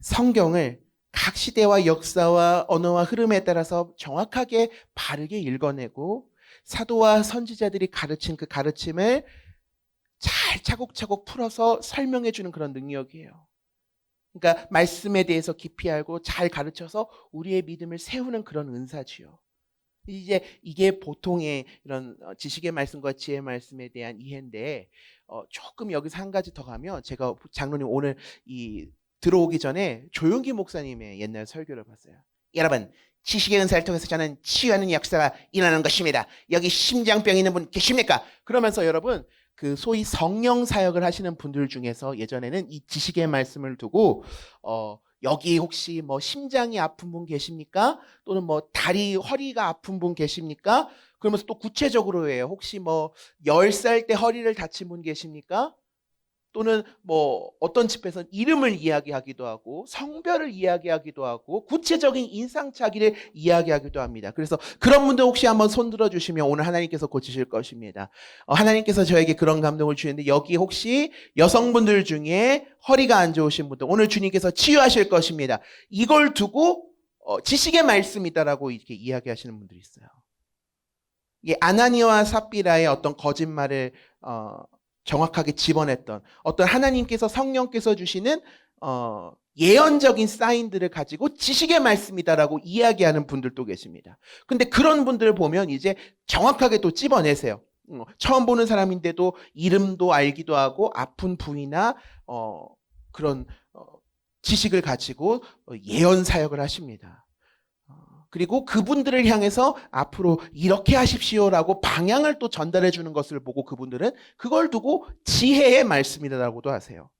성경을 각 시대와 역사와 언어와 흐름에 따라서 정확하게 바르게 읽어내고 사도와 선지자들이 가르친 그 가르침을 잘 차곡차곡 풀어서 설명해 주는 그런 능력이에요. 그러니까 말씀에 대해서 깊이 알고 잘 가르쳐서 우리의 믿음을 세우는 그런 은사지요. 이제 이게 보통의 이런 지식의 말씀과 지혜의 말씀에 대한 이해인데 조금 여기서 한 가지 더 가면 제가 장로님 오늘 들어오기 전에 조용기 목사님의 옛날 설교를 봤어요. 여러분, 지식의 은사를 통해서 저는 치유하는 역사가 일어나는 것입니다. 여기 심장병 있는 분 계십니까? 그러면서 여러분, 그 소위 성령 사역을 하시는 분들 중에서 예전에는 이 지식의 말씀을 두고 여기 혹시 뭐 심장이 아픈 분 계십니까? 또는 뭐 다리, 허리가 아픈 분 계십니까? 그러면서 또 구체적으로 해요. 혹시 뭐 10살 때 허리를 다친 분 계십니까? 또는 뭐 어떤 집에서는 이름을 이야기하기도 하고 성별을 이야기하기도 하고 구체적인 인상착의를 이야기하기도 합니다. 그래서 그런 분들 혹시 한번 손 들어주시면 오늘 하나님께서 고치실 것입니다. 하나님께서 저에게 그런 감동을 주셨는데 여기 혹시 여성분들 중에 허리가 안 좋으신 분들 오늘 주님께서 치유하실 것입니다. 이걸 두고 지식의 말씀이다라고 이렇게 이야기하시는 분들이 있어요. 이게 아나니아와 삽비라의 어떤 거짓말을 정확하게 집어냈던 어떤 하나님께서 성령께서 주시는 예언적인 사인들을 가지고 지식의 말씀이다라고 이야기하는 분들도 계십니다. 근데 그런 분들을 보면 이제 정확하게 또 집어내세요. 처음 보는 사람인데도 이름도 알기도 하고 아픈 부위나 그런 지식을 가지고 예언 사역을 하십니다. 그리고 그분들을 향해서 앞으로 이렇게 하십시오라고 방향을 또 전달해 주는 것을 보고 그분들은 그걸 두고 지혜의 말씀이라고도 하세요.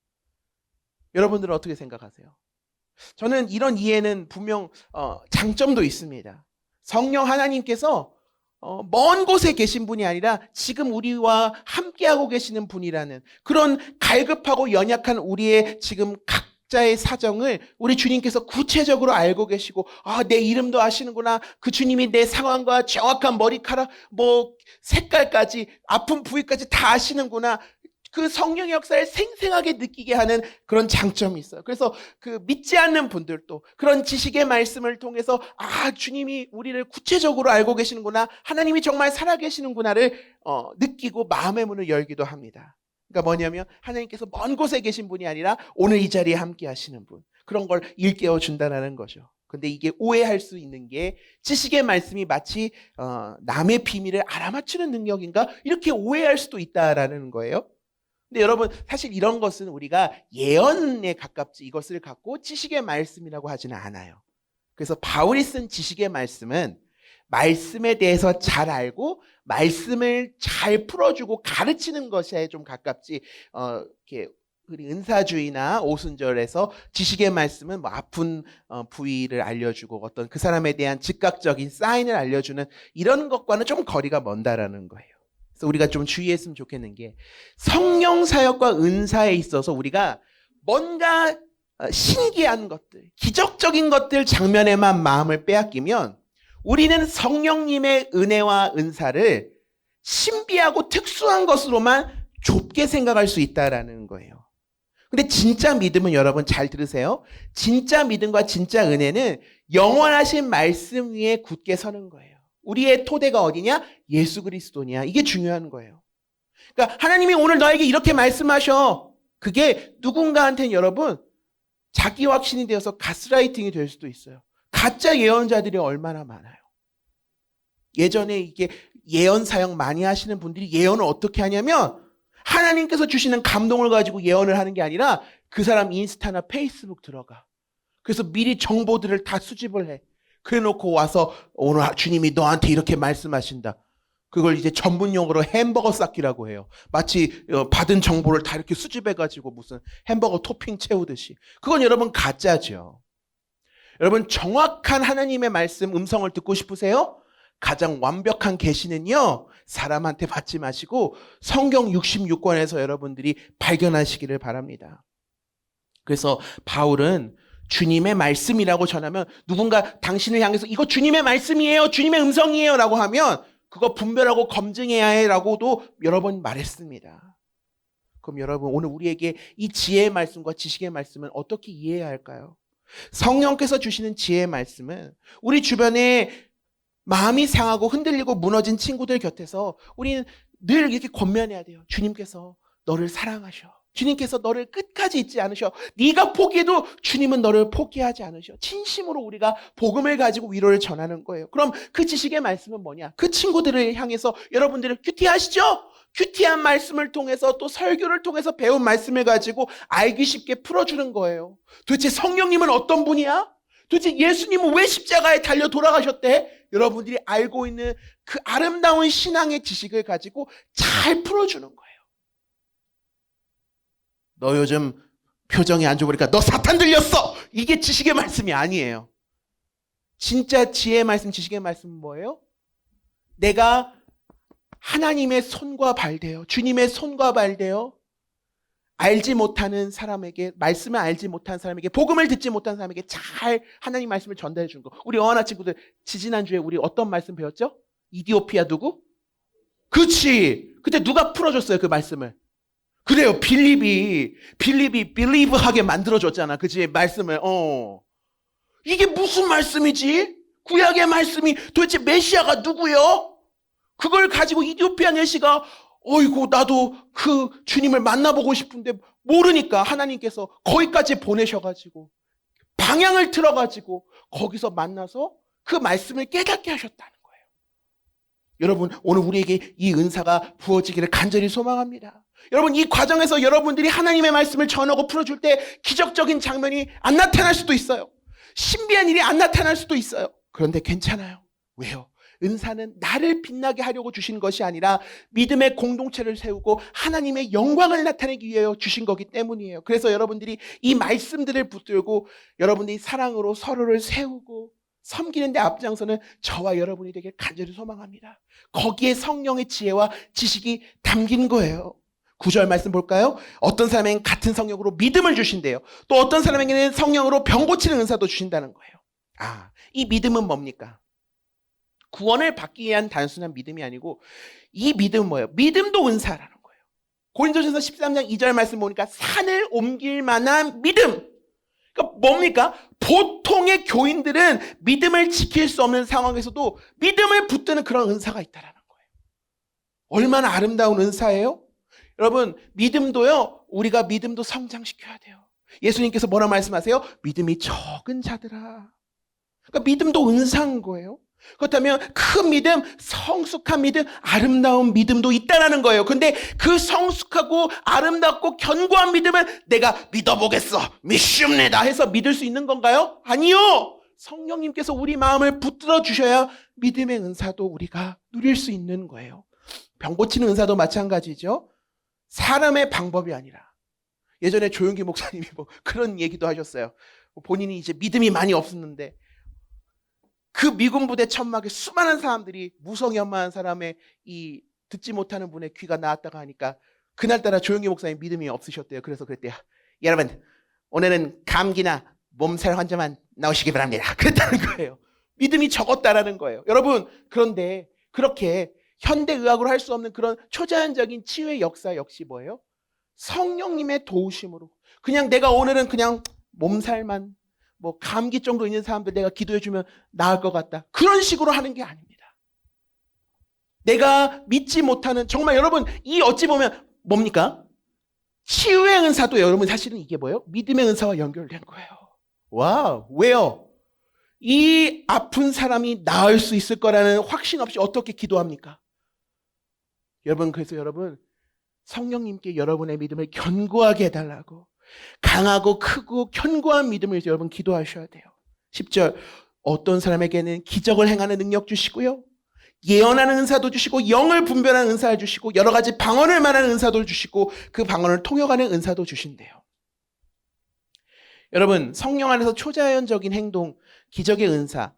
여러분들은 어떻게 생각하세요? 저는 이런 이해는 분명 장점도 있습니다. 성령 하나님께서 먼 곳에 계신 분이 아니라 지금 우리와 함께하고 계시는 분이라는 그런 갈급하고 연약한 우리의 지금 각자의 사정을 우리 주님께서 구체적으로 알고 계시고 내 이름도 아시는구나. 그 주님이 내 상황과 정확한 머리카락 뭐 색깔까지 아픈 부위까지 다 아시는구나. 그 성령의 역사를 생생하게 느끼게 하는 그런 장점이 있어요. 그래서 그 믿지 않는 분들도 그런 지식의 말씀을 통해서 주님이 우리를 구체적으로 알고 계시는구나. 하나님이 정말 살아계시는구나를 느끼고 마음의 문을 열기도 합니다. 그러니까 뭐냐면 하나님께서 먼 곳에 계신 분이 아니라 오늘 이 자리에 함께 하시는 분. 그런 걸 일깨워 준다는 거죠. 근데 이게 오해할 수 있는 게 지식의 말씀이 마치 남의 비밀을 알아맞히는 능력인가? 이렇게 오해할 수도 있다라는 거예요. 근데 여러분 사실 이런 것은 우리가 예언에 가깝지 이것을 갖고 지식의 말씀이라고 하지는 않아요. 그래서 바울이 쓴 지식의 말씀은 말씀에 대해서 잘 알고 말씀을 잘 풀어주고 가르치는 것에 좀 가깝지 이렇게 우리 은사주의나 오순절에서 지식의 말씀은 뭐 아픈 부위를 알려주고 어떤 그 사람에 대한 즉각적인 사인을 알려주는 이런 것과는 좀 거리가 먼다라는 거예요. 그래서 우리가 좀 주의했으면 좋겠는 게 성령 사역과 은사에 있어서 우리가 뭔가 신기한 것들, 기적적인 것들 장면에만 마음을 빼앗기면 우리는 성령님의 은혜와 은사를 신비하고 특수한 것으로만 좁게 생각할 수 있다라는 거예요. 근데 진짜 믿음은 여러분 잘 들으세요. 진짜 믿음과 진짜 은혜는 영원하신 말씀 위에 굳게 서는 거예요. 우리의 토대가 어디냐? 예수 그리스도냐. 이게 중요한 거예요. 그러니까 하나님이 오늘 너에게 이렇게 말씀하셔. 그게 누군가한테는 여러분 자기 확신이 되어서 가스라이팅이 될 수도 있어요. 가짜 예언자들이 얼마나 많아요. 예전에 이게 예언 사역 많이 하시는 분들이 예언을 어떻게 하냐면 하나님께서 주시는 감동을 가지고 예언을 하는 게 아니라 그 사람 인스타나 페이스북 들어가. 그래서 미리 정보들을 다 수집을 해. 그래 놓고 와서 오늘 주님이 너한테 이렇게 말씀하신다. 그걸 이제 전문 용어로 햄버거 쌓기라고 해요. 마치 받은 정보를 다 이렇게 수집해가지고 무슨 햄버거 토핑 채우듯이. 그건 여러분 가짜죠. 여러분 정확한 하나님의 말씀 음성을 듣고 싶으세요? 가장 완벽한 계시는요. 사람한테 받지 마시고 성경 66권에서 여러분들이 발견하시기를 바랍니다. 그래서 바울은 주님의 말씀이라고 전하면 누군가 당신을 향해서 이거 주님의 말씀이에요. 주님의 음성이에요. 라고 하면 그거 분별하고 검증해야 해 라고도 여러 번 말했습니다. 그럼 여러분 오늘 우리에게 이 지혜의 말씀과 지식의 말씀은 어떻게 이해해야 할까요? 성령께서 주시는 지혜의 말씀은 우리 주변에 마음이 상하고 흔들리고 무너진 친구들 곁에서 우리는 늘 이렇게 권면해야 돼요. 주님께서 너를 사랑하셔. 주님께서 너를 끝까지 잊지 않으셔. 네가 포기해도 주님은 너를 포기하지 않으셔. 진심으로 우리가 복음을 가지고 위로를 전하는 거예요. 그럼 그 지식의 말씀은 뭐냐? 그 친구들을 향해서 여러분들을 큐티하시죠? 큐티한 말씀을 통해서 또 설교를 통해서 배운 말씀을 가지고 알기 쉽게 풀어주는 거예요. 도대체 성령님은 어떤 분이야? 도대체 예수님은 왜 십자가에 달려 돌아가셨대? 여러분들이 알고 있는 그 아름다운 신앙의 지식을 가지고 잘 풀어주는 거예요. 너 요즘 표정이 안 좋으니까 너 사탄 들렸어! 이게 지식의 말씀이 아니에요. 진짜 지혜의 말씀, 지식의 말씀은 뭐예요? 내가 하나님의 손과 발 되어, 주님의 손과 발 되어 알지 못하는 사람에게, 말씀을 알지 못한 사람에게, 복음을 듣지 못한 사람에게 잘 하나님 말씀을 전달해 주는 거. 우리 어하나 친구들 지지난주에 우리 어떤 말씀 배웠죠? 이디오피아 누구? 그치! 그때 누가 풀어줬어요 그 말씀을? 그래요. 빌립이 빌리브하게 만들어줬잖아. 그치? 말씀을. 이게 무슨 말씀이지? 구약의 말씀이 도대체 메시아가 누구요? 그걸 가지고 이디오피아 내시가 어이구 나도 그 주님을 만나보고 싶은데 모르니까 하나님께서 거기까지 보내셔가지고 방향을 틀어가지고 거기서 만나서 그 말씀을 깨닫게 하셨다는 거예요. 여러분 오늘 우리에게 이 은사가 부어지기를 간절히 소망합니다. 여러분 이 과정에서 여러분들이 하나님의 말씀을 전하고 풀어줄 때 기적적인 장면이 안 나타날 수도 있어요. 신비한 일이 안 나타날 수도 있어요. 그런데 괜찮아요. 왜요? 은사는 나를 빛나게 하려고 주신 것이 아니라 믿음의 공동체를 세우고 하나님의 영광을 나타내기 위하여 주신 거기 때문이에요. 그래서 여러분들이 이 말씀들을 붙들고 여러분들이 사랑으로 서로를 세우고 섬기는 데 앞장서는 저와 여러분이 되길 간절히 소망합니다. 거기에 성령의 지혜와 지식이 담긴 거예요. 9절 말씀 볼까요? 어떤 사람에게는 같은 성령으로 믿음을 주신대요. 또 어떤 사람에게는 성령으로 병 고치는 은사도 주신다는 거예요. 이 믿음은 뭡니까? 구원을 받기 위한 단순한 믿음이 아니고 이 믿음은 뭐예요? 믿음도 은사라는 거예요. 고린도전서 13장 2절 말씀 보니까 산을 옮길 만한 믿음. 그러니까 뭡니까? 보통의 교인들은 믿음을 지킬 수 없는 상황에서도 믿음을 붙드는 그런 은사가 있다라는 거예요. 얼마나 아름다운 은사예요? 여러분 믿음도요. 우리가 믿음도 성장시켜야 돼요. 예수님께서 뭐라 말씀하세요? 믿음이 적은 자들아. 그러니까 믿음도 은사인 거예요. 그렇다면 큰 믿음, 성숙한 믿음, 아름다운 믿음도 있다라는 거예요. 근데 그 성숙하고 아름답고 견고한 믿음은 내가 믿어보겠어, 믿습니다 해서 믿을 수 있는 건가요? 아니요. 성령님께서 우리 마음을 붙들어 주셔야 믿음의 은사도 우리가 누릴 수 있는 거예요. 병 고치는 은사도 마찬가지죠. 사람의 방법이 아니라 예전에 조용기 목사님이 뭐 그런 얘기도 하셨어요. 본인이 이제 믿음이 많이 없었는데 그 미군 부대 천막에 수많은 사람들이 무성연마한 사람의 이 듣지 못하는 분의 귀가 나왔다가 하니까 그날따라 조용기 목사님 믿음이 없으셨대요. 그래서 그랬대요. 여러분 오늘은 감기나 몸살 환자만 나오시기 바랍니다. 그랬다는 거예요. 믿음이 적었다라는 거예요. 여러분 그런데 그렇게 현대의학으로 할 수 없는 그런 초자연적인 치유의 역사 역시 뭐예요? 성령님의 도우심으로 그냥 내가 오늘은 그냥 몸살만 뭐 감기 정도 있는 사람들 내가 기도해주면 나을 것 같다. 그런 식으로 하는 게 아닙니다. 내가 믿지 못하는, 정말 여러분, 이 어찌 보면 뭡니까? 치유의 은사도 여러분 사실은 이게 뭐예요? 믿음의 은사와 연결된 거예요. 와우, 왜요? 이 아픈 사람이 나을 수 있을 거라는 확신 없이 어떻게 기도합니까? 여러분, 그래서 여러분, 성령님께 여러분의 믿음을 견고하게 해달라고, 강하고 크고 견고한 믿음을 위해서 여러분 기도하셔야 돼요. 10절, 어떤 사람에게는 기적을 행하는 능력 주시고요, 예언하는 은사도 주시고, 영을 분별하는 은사를 주시고, 여러 가지 방언을 말하는 은사도 주시고, 그 방언을 통역하는 은사도 주신대요. 여러분, 성령 안에서 초자연적인 행동, 기적의 은사,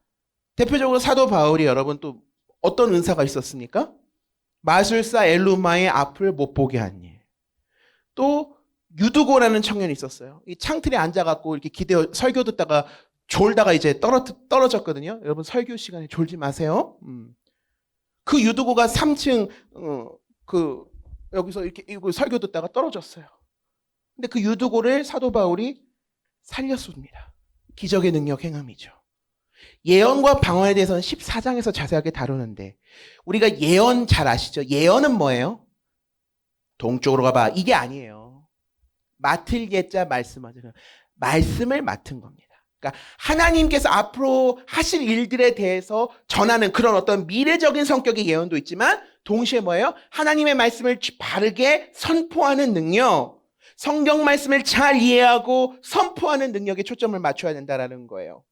대표적으로 사도 바울이 여러분 또 어떤 은사가 있었습니까? 마술사 엘루마의 앞을 못 보게 한 일. 또 유두고라는 청년이 있었어요. 이 창틀에 앉아갖고 이렇게 설교 듣다가 졸다가 이제 떨어졌거든요. 여러분, 설교 시간에 졸지 마세요. 그 유두고가 3층 여기서 이렇게 설교 듣다가 떨어졌어요. 근데 그 유두고를 사도 바울이 살렸습니다. 기적의 능력 행함이죠. 예언과 방언에 대해서는 14장에서 자세하게 다루는데, 우리가 예언 잘 아시죠? 예언은 뭐예요? 동쪽으로 가봐, 이게 아니에요. 맡을 예자 말씀하죠. 말씀을 맡은 겁니다. 그러니까 하나님께서 앞으로 하실 일들에 대해서 전하는 그런 어떤 미래적인 성격의 예언도 있지만, 동시에 뭐예요? 하나님의 말씀을 바르게 선포하는 능력, 성경 말씀을 잘 이해하고 선포하는 능력에 초점을 맞춰야 된다는 거예요.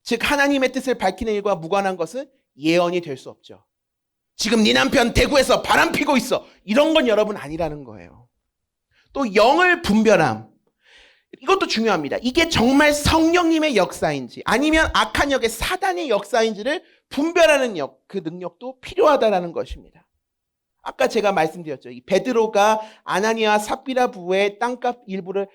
즉, 하나님의 뜻을 밝히는 일과 무관한 것은 예언이 될 수 없죠. 지금 네 남편 대구에서 바람 피고 있어, 이런 건 여러분 아니라는 거예요. 또 영을 분별함, 이것도 중요합니다. 이게 정말 성령님의 역사인지 아니면 악한 역의 사단의 역사인지를 분별하는 그 능력도 필요하다라는 것입니다. 아까 제가 말씀드렸죠. 이 베드로가 아나니아 삽비라 부부의 땅값 일부를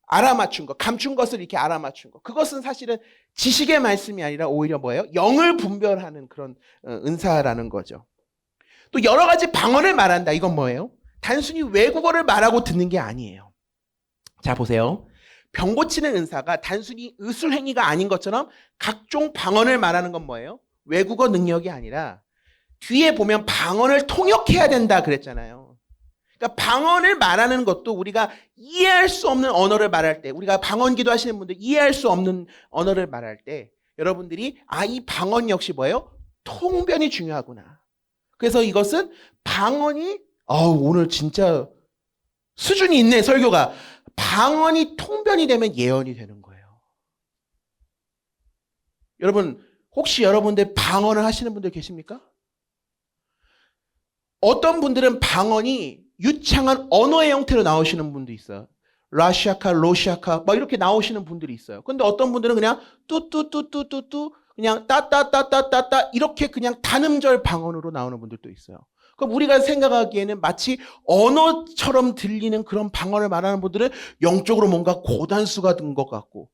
알아맞춘 것, 감춘 것을 이렇게 알아맞춘 것. 그것은 사실은 지식의 말씀이 아니라 오히려 뭐예요? 영을 분별하는 그런 은사라는 거죠. 또 여러 가지 방언을 말한다. 이건 뭐예요? 단순히 외국어를 말하고 듣는 게 아니에요. 자, 보세요. 병 고치는 은사가 단순히 의술행위가 아닌 것처럼 각종 방언을 말하는 건 뭐예요? 외국어 능력이 아니라 뒤에 보면 방언을 통역해야 된다 그랬잖아요. 그러니까 방언을 말하는 것도 우리가 이해할 수 없는 언어를 말할 때, 우리가 방언 기도하시는 분들 이해할 수 없는 언어를 말할 때 여러분들이 이 방언 역시 뭐예요? 통변이 중요하구나. 그래서 이것은 방언이 오늘 진짜 수준이 있네, 설교가. 방언이 통변이 되면 예언이 되는 거예요. 여러분, 혹시 여러분들 방언을 하시는 분들 계십니까? 어떤 분들은 방언이 유창한 언어의 형태로 나오시는 분도 있어요. 라시아카, 로시아카 막 이렇게 나오시는 분들이 있어요. 근데 어떤 분들은 그냥 뚜뚜뚜뚜뚜뚜 그냥 따따따따따따 이렇게 그냥 단음절 방언으로 나오는 분들도 있어요. 그럼 우리가 생각하기에는 마치 언어처럼 들리는 그런 방언을 말하는 분들은 영적으로 뭔가 고단수가 된 것 같고,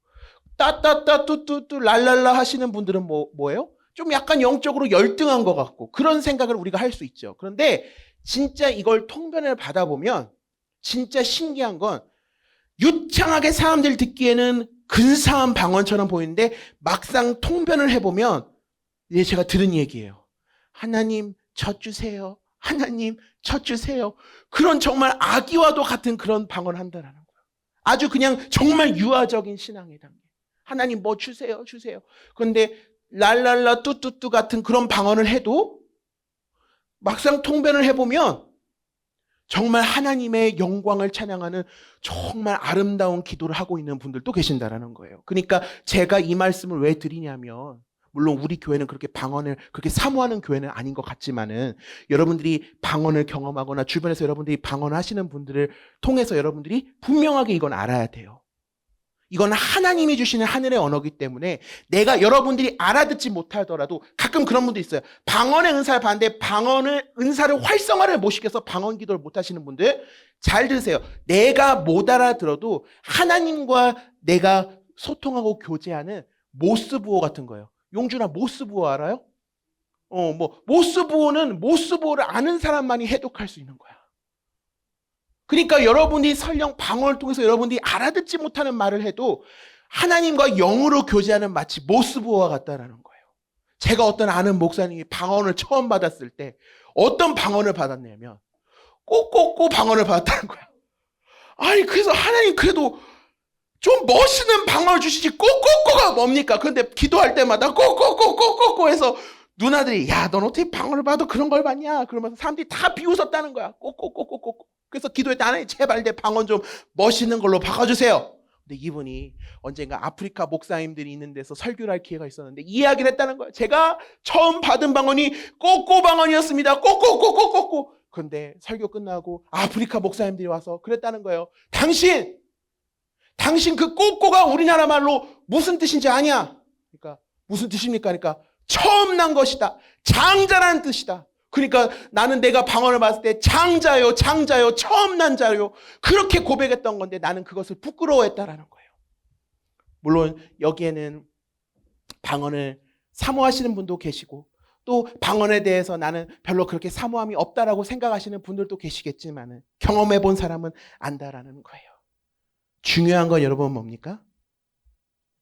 따따따 뚜뚜뚜 랄랄라 하시는 분들은 뭐예요? 좀 약간 영적으로 열등한 것 같고, 그런 생각을 우리가 할 수 있죠. 그런데 진짜 이걸 통변을 받아보면 진짜 신기한 건, 유창하게 사람들 듣기에는 근사한 방언처럼 보이는데 막상 통변을 해보면 이제 제가 들은 얘기예요. 하나님 젖주세요. 하나님 젖주세요. 그런 정말 아기와도 같은 그런 방언을 한다는 거예요. 아주 그냥 정말 유아적인 신앙의 단계. 하나님 뭐 주세요, 주세요. 그런데 랄랄라 뚜뚜뚜 같은 그런 방언을 해도 막상 통변을 해보면 정말 하나님의 영광을 찬양하는 정말 아름다운 기도를 하고 있는 분들도 계신다라는 거예요. 그러니까 제가 이 말씀을 왜 드리냐면, 물론 우리 교회는 그렇게 방언을 그렇게 사모하는 교회는 아닌 것 같지만은, 여러분들이 방언을 경험하거나 주변에서 여러분들이 방언을 하시는 분들을 통해서 여러분들이 분명하게 이건 알아야 돼요. 이건 하나님이 주시는 하늘의 언어이기 때문에 내가 여러분들이 알아듣지 못하더라도, 가끔 그런 분도 있어요. 방언의 은사를 받는데 은사를 활성화를 못 시켜서 방언 기도를 못 하시는 분들, 잘 들으세요. 내가 못 알아들어도 하나님과 내가 소통하고 교제하는 모스부호 같은 거예요. 용준아, 모스부호 알아요? 모스부호는 모스부호를 아는 사람만이 해독할 수 있는 거야. 그러니까 여러분이 설령 방언을 통해서 여러분들이 알아듣지 못하는 말을 해도 하나님과 영으로 교제하는 마치 모스부호와 같다라는 거예요. 제가 어떤 아는 목사님이 방언을 처음 받았을 때 어떤 방언을 받았냐면 꼬꼬꼬 방언을 받았다는 거야. 아니 그래서 하나님 그래도 좀 멋있는 방언을 주시지 꼬꼬꼬가 뭡니까? 그런데 기도할 때마다 꼬꼬꼬꼬꼬꼬 해서 누나들이 야 넌 어떻게 방언을 받아 그런 걸 받냐? 그러면서 사람들이 다 비웃었다는 거야. 꼬꼬꼬꼬꼬. 그래서 기도할 때 하나님 제발 내 방언 좀 멋있는 걸로 바꿔주세요. 근데 이분이 언젠가 아프리카 목사님들이 있는 데서 설교를 할 기회가 있었는데 이야기를 했다는 거예요. 제가 처음 받은 방언이 꼬꼬 방언이었습니다. 꼬꼬꼬꼬꼬꼬. 그런데 설교 끝나고 아프리카 목사님들이 와서 그랬다는 거예요. 당신 그 꼬꼬가 우리나라 말로 무슨 뜻인지 아냐? 그러니까 무슨 뜻입니까? 그러니까 처음 난 것이다. 장자라는 뜻이다. 그러니까 나는 내가 방언을 봤을 때 장자요, 처음 난 자요. 그렇게 고백했던 건데 나는 그것을 부끄러워했다라는 거예요. 물론 여기에는 방언을 사모하시는 분도 계시고 또 방언에 대해서 나는 별로 그렇게 사모함이 없다라고 생각하시는 분들도 계시겠지만 경험해 본 사람은 안다라는 거예요. 중요한 건 여러분 뭡니까?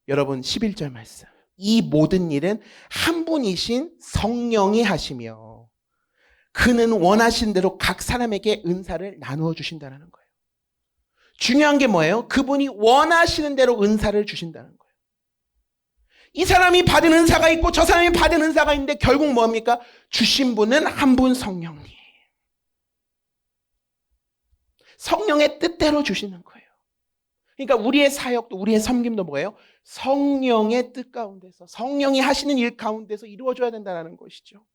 여러분 11절 말씀. 이 모든 일은 한 분이신 성령이 하시며 그는 원하신 대로 각 사람에게 은사를 나누어 주신다는 거예요. 중요한 게 뭐예요? 그분이 원하시는 대로 은사를 주신다는 거예요. 이 사람이 받은 은사가 있고 저 사람이 받은 은사가 있는데 결국 뭡니까? 주신 분은 한 분 성령님. 성령의 뜻대로 주시는 거예요. 그러니까 우리의 사역도 우리의 섬김도 뭐예요? 성령의 뜻 가운데서 성령이 하시는 일 가운데서 이루어져야 된다는 것이죠.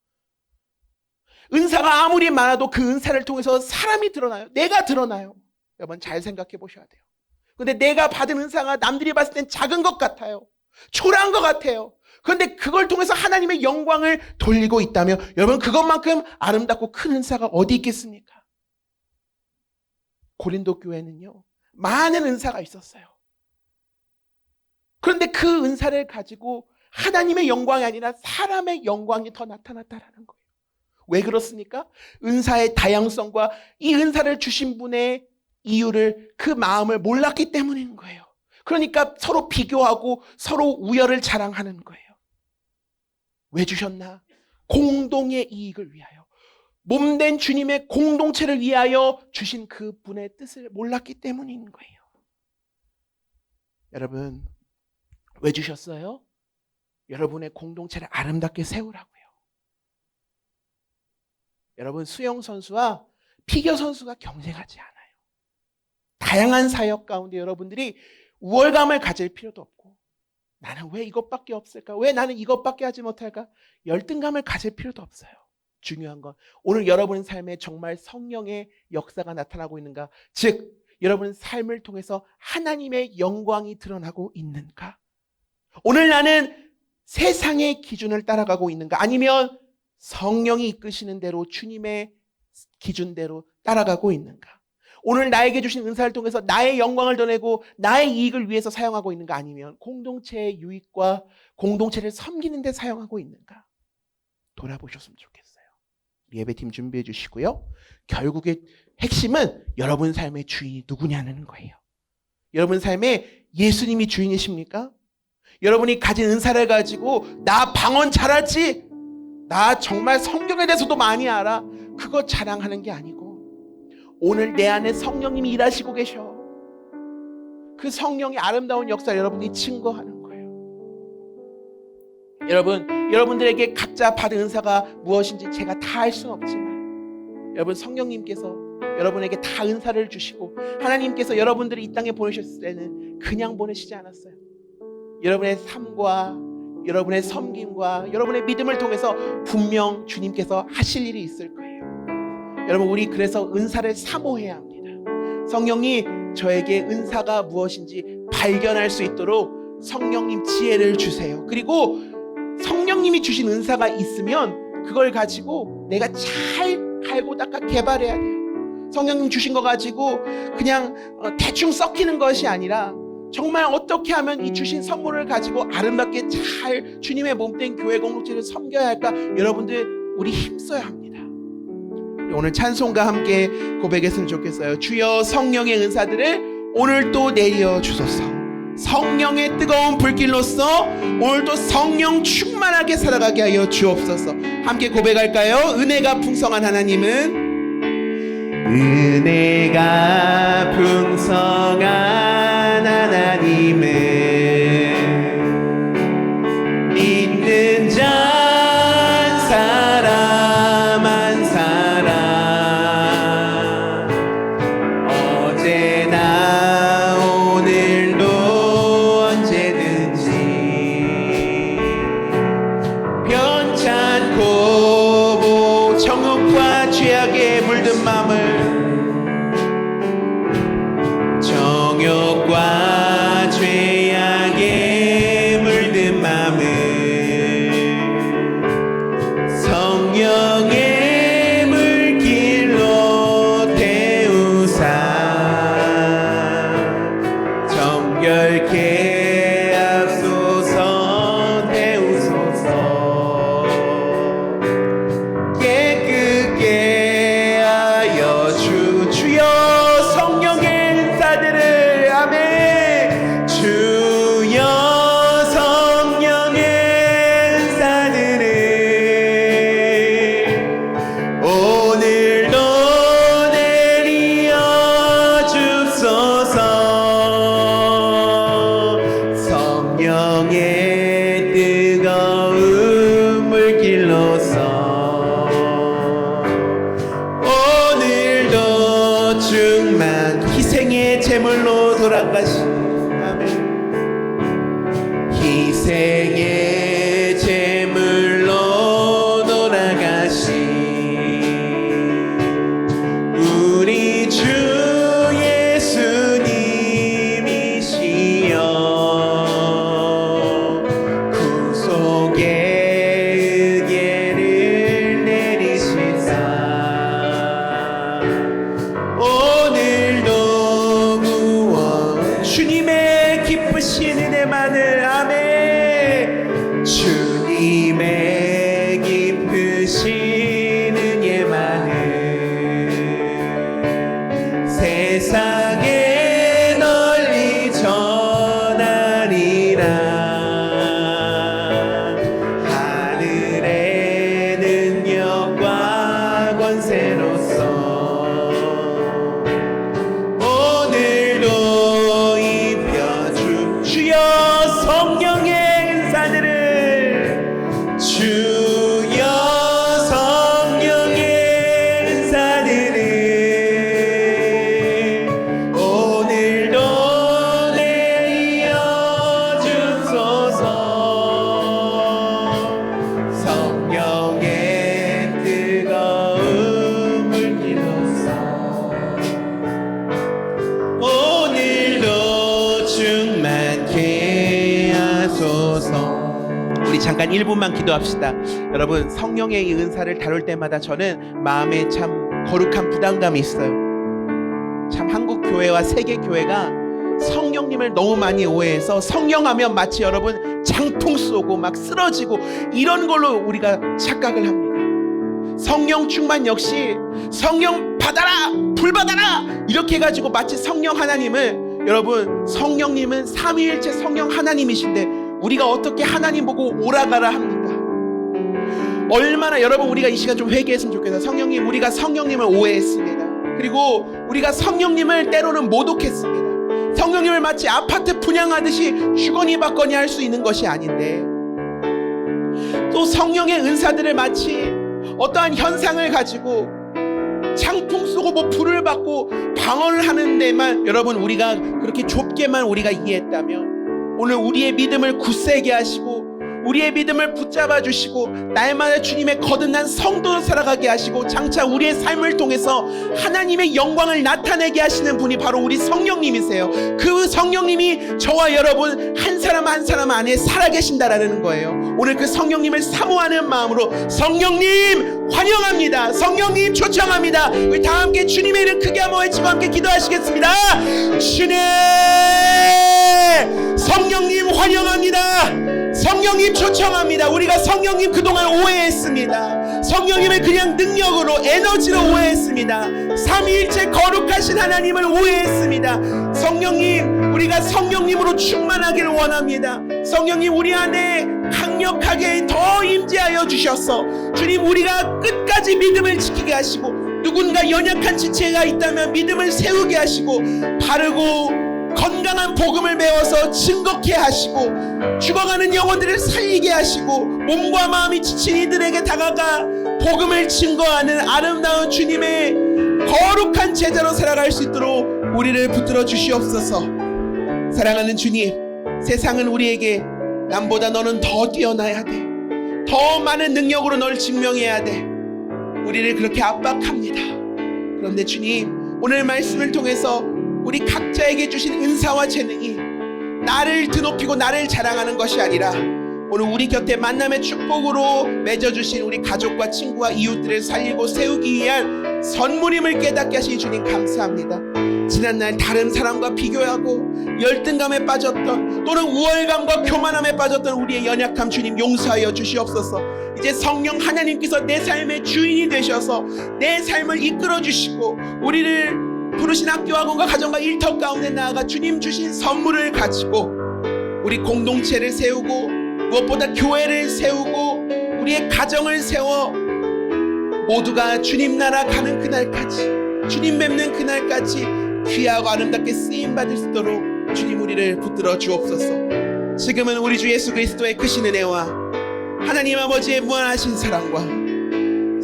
은사가 아무리 많아도 그 은사를 통해서 사람이 드러나요. 내가 드러나요. 여러분 잘 생각해 보셔야 돼요. 근데 내가 받은 은사가 남들이 봤을 땐 작은 것 같아요. 초라한 것 같아요. 그런데 그걸 통해서 하나님의 영광을 돌리고 있다면 여러분 그것만큼 아름답고 큰 은사가 어디 있겠습니까? 고린도 교회는요. 많은 은사가 있었어요. 그런데 그 은사를 가지고 하나님의 영광이 아니라 사람의 영광이 더 나타났다라는 거예요. 왜 그렇습니까? 은사의 다양성과 이 은사를 주신 분의 이유를 그 마음을 몰랐기 때문인 거예요. 그러니까 서로 비교하고 서로 우열을 자랑하는 거예요. 왜 주셨나? 공동의 이익을 위하여. 몸된 주님의 공동체를 위하여 주신 그분의 뜻을 몰랐기 때문인 거예요. 여러분, 왜 주셨어요? 여러분의 공동체를 아름답게 세우라고요. 여러분, 수영 선수와 피겨 선수가 경쟁하지 않아요. 다양한 사역 가운데 여러분들이 우월감을 가질 필요도 없고 나는 왜 이것밖에 없을까? 왜 나는 이것밖에 하지 못할까? 열등감을 가질 필요도 없어요. 중요한 건 오늘 여러분 삶에 정말 성령의 역사가 나타나고 있는가? 즉 여러분 삶을 통해서 하나님의 영광이 드러나고 있는가? 오늘 나는 세상의 기준을 따라가고 있는가? 아니면 성령이 이끄시는 대로 주님의 기준대로 따라가고 있는가? 오늘 나에게 주신 은사를 통해서 나의 영광을 드러내고 나의 이익을 위해서 사용하고 있는가? 아니면 공동체의 유익과 공동체를 섬기는 데 사용하고 있는가? 돌아보셨으면 좋겠어요. 예배팀 준비해 주시고요. 결국의 핵심은 여러분 삶의 주인이 누구냐는 거예요. 여러분 삶에 예수님이 주인이십니까? 여러분이 가진 은사를 가지고 나 방언 잘하지? 나 정말 성경에 대해서도 많이 알아. 그거 자랑하는 게 아니고 오늘 내 안에 성령님이 일하시고 계셔. 그 성령의 아름다운 역사를 여러분이 증거하는 거예요. 여러분들에게 각자 받은 은사가 무엇인지 제가 다 알 수는 없지만 여러분 성령님께서 여러분에게 다 은사를 주시고 하나님께서 여러분들이 이 땅에 보내셨을 때는 그냥 보내시지 않았어요. 여러분의 삶과 여러분의 섬김과 여러분의 믿음을 통해서 분명 주님께서 하실 일이 있을 거예요. 여러분 우리 그래서 은사를 사모해야 합니다. 성령님 저에게 은사가 무엇인지 발견할 수 있도록 성령님 지혜를 주세요. 그리고 성령님이 주신 은사가 있으면 그걸 가지고 내가 잘 갈고 닦아 개발해야 돼요. 성령님 주신 거 가지고 그냥 대충 썩히는 것이 아니라 정말 어떻게 하면 이 주신 선물을 가지고 아름답게 잘 주님의 몸된 교회 공동체를 섬겨야 할까? 여러분들 우리 힘써야 합니다. 오늘 찬송과 함께 고백했으면 좋겠어요. 주여 성령의 은사들을 오늘 또 내려 주소서. 성령의 뜨거운 불길로서 오늘도 성령 충만하게 살아가게 하여 주옵소서. 함께 고백할까요? 은혜가 풍성한 하나님은, 은혜가 풍성한 하나님은 믿는 자 한 사람 한 사람 어제나 오늘도 언제든지 변찮고 정욕과 죄악에 물든 마음을, 정욕과 죄악에 물든 마음을 성령의 물길로 태우사 정결케 하소서. 태우소서. 깨끗게 하여 주여 성령의 은사들을, 아멘. 주여 성령의 은사들을 오늘도 내리어 주소서. 성령의 뜨거운 물길로서 오늘도 충만 희생의 제물로 돌아가신, 아멘. 희생의 제물로 돌아가신 우리 주 예수님이시여 구속의 은혜를 내리시사 오늘도 구원 주님의 기쁘신 은혜만을, 아멘. 주님의 기쁘신 은혜만을 세상에 널리 전하리라. 하늘의 능력과 권세로서 오늘도 입혀주 주여 성령의 은사들을, 주여 성령의 은사들을 오늘도 내려 주소서. 성령의 뜨거운 물길로서 오늘도 충만케 하소서. 우리 잠깐 1분만 기도합시다. 여러분, 성령의 이 은사를 다룰 때마다 저는 마음에 참 거룩한 부담감이 있어요. 참 한국 교회와 세계 교회가 성령님을 너무 많이 오해해서 성령하면 마치 여러분 장풍 쏘고 막 쓰러지고 이런 걸로 우리가 착각을 합니다. 성령 충만 역시 성령 받아라, 불 받아라 이렇게 해가지고 마치 성령 하나님을, 여러분 성령님은 삼위일체 성령 하나님이신데 우리가 어떻게 하나님 보고 오라가라 합니까? 얼마나 여러분 우리가 이 시간 좀 회개했으면 좋겠어요. 성령님, 우리가 성령님을 오해했습니다. 그리고 우리가 성령님을 때로는 모독했습니다. 성령님을 마치 아파트 분양하듯이 주거니 받거니 할 수 있는 것이 아닌데, 또 성령의 은사들을 마치 어떠한 현상을 가지고 창풍 쏘고 뭐 불을 받고 방언을 하는 데만 여러분 우리가 그렇게 좁게만 우리가 이해했다면, 오늘 우리의 믿음을 굳세게 하시고 우리의 믿음을 붙잡아 주시고 날마다 주님의 거듭난 성도로 살아가게 하시고 장차 우리의 삶을 통해서 하나님의 영광을 나타내게 하시는 분이 바로 우리 성령님이세요. 그 성령님이 저와 여러분 한 사람 한 사람 안에 살아계신다라는 거예요. 오늘 그 성령님을 사모하는 마음으로 성령님 환영합니다. 성령님 초청합니다. 우리 다 함께 주님의 이름 크게 한번 외치고 함께 기도하시겠습니다. 주님, 성령님 환영합니다. 성령님 초청합니다. 우리가 성령님 그동안 오해했습니다. 성령님을 그냥 능력으로, 에너지로 오해했습니다. 삼위일체 거룩하신 하나님을 오해했습니다. 성령님, 우리가 성령님으로 충만하기를 원합니다. 성령님, 우리 안에 강력하게 더 임재하여 주셔서 주님, 우리가 끝까지 믿음을 지키게 하시고, 누군가 연약한 지체가 있다면 믿음을 세우게 하시고, 바르고 건강한 복음을 배워서 증거케 하시고, 죽어가는 영혼들을 살리게 하시고, 몸과 마음이 지친 이들에게 다가가 복음을 증거하는 아름다운 주님의 거룩한 제자로 살아갈 수 있도록 우리를 붙들어 주시옵소서. 사랑하는 주님, 세상은 우리에게 남보다 너는 더 뛰어나야 돼, 더 많은 능력으로 널 증명해야 돼, 우리를 그렇게 압박합니다. 그런데 주님, 오늘 말씀을 통해서 우리 각자에게 주신 은사와 재능이 나를 드높이고 나를 자랑하는 것이 아니라 오늘 우리 곁에 만남의 축복으로 맺어주신 우리 가족과 친구와 이웃들을 살리고 세우기 위한 선물임을 깨닫게 하신 주님 감사합니다. 지난날 다른 사람과 비교하고 열등감에 빠졌던, 또는 우월감과 교만함에 빠졌던 우리의 연약함 주님 용서하여 주시옵소서. 이제 성령 하나님께서 내 삶의 주인이 되셔서 내 삶을 이끌어 주시고, 우리를 부르신 학교학원과 가정과 일터 가운데 나아가 주님 주신 선물을 가지고 우리 공동체를 세우고, 무엇보다 교회를 세우고, 우리의 가정을 세워 모두가 주님 나라 가는 그날까지, 주님 뵙는 그날까지 귀하고 아름답게 쓰임받을 수 있도록 주님 우리를 붙들어 주옵소서. 지금은 우리 주 예수 그리스도의 크신 은혜와 하나님 아버지의 무한하신 사랑과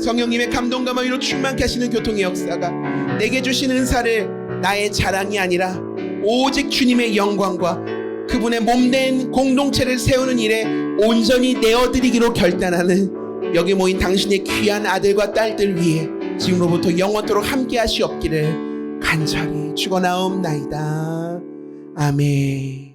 성령님의 감동과 위로 충만케 하시는 교통의 역사가 내게 주신 은사를 나의 자랑이 아니라 오직 주님의 영광과 그분의 몸된 공동체를 세우는 일에 온전히 내어드리기로 결단하는 여기 모인 당신의 귀한 아들과 딸들 위해 지금로부터 영원토록 함께 하시옵기를 간절히 축원하옵나이다. 아멘.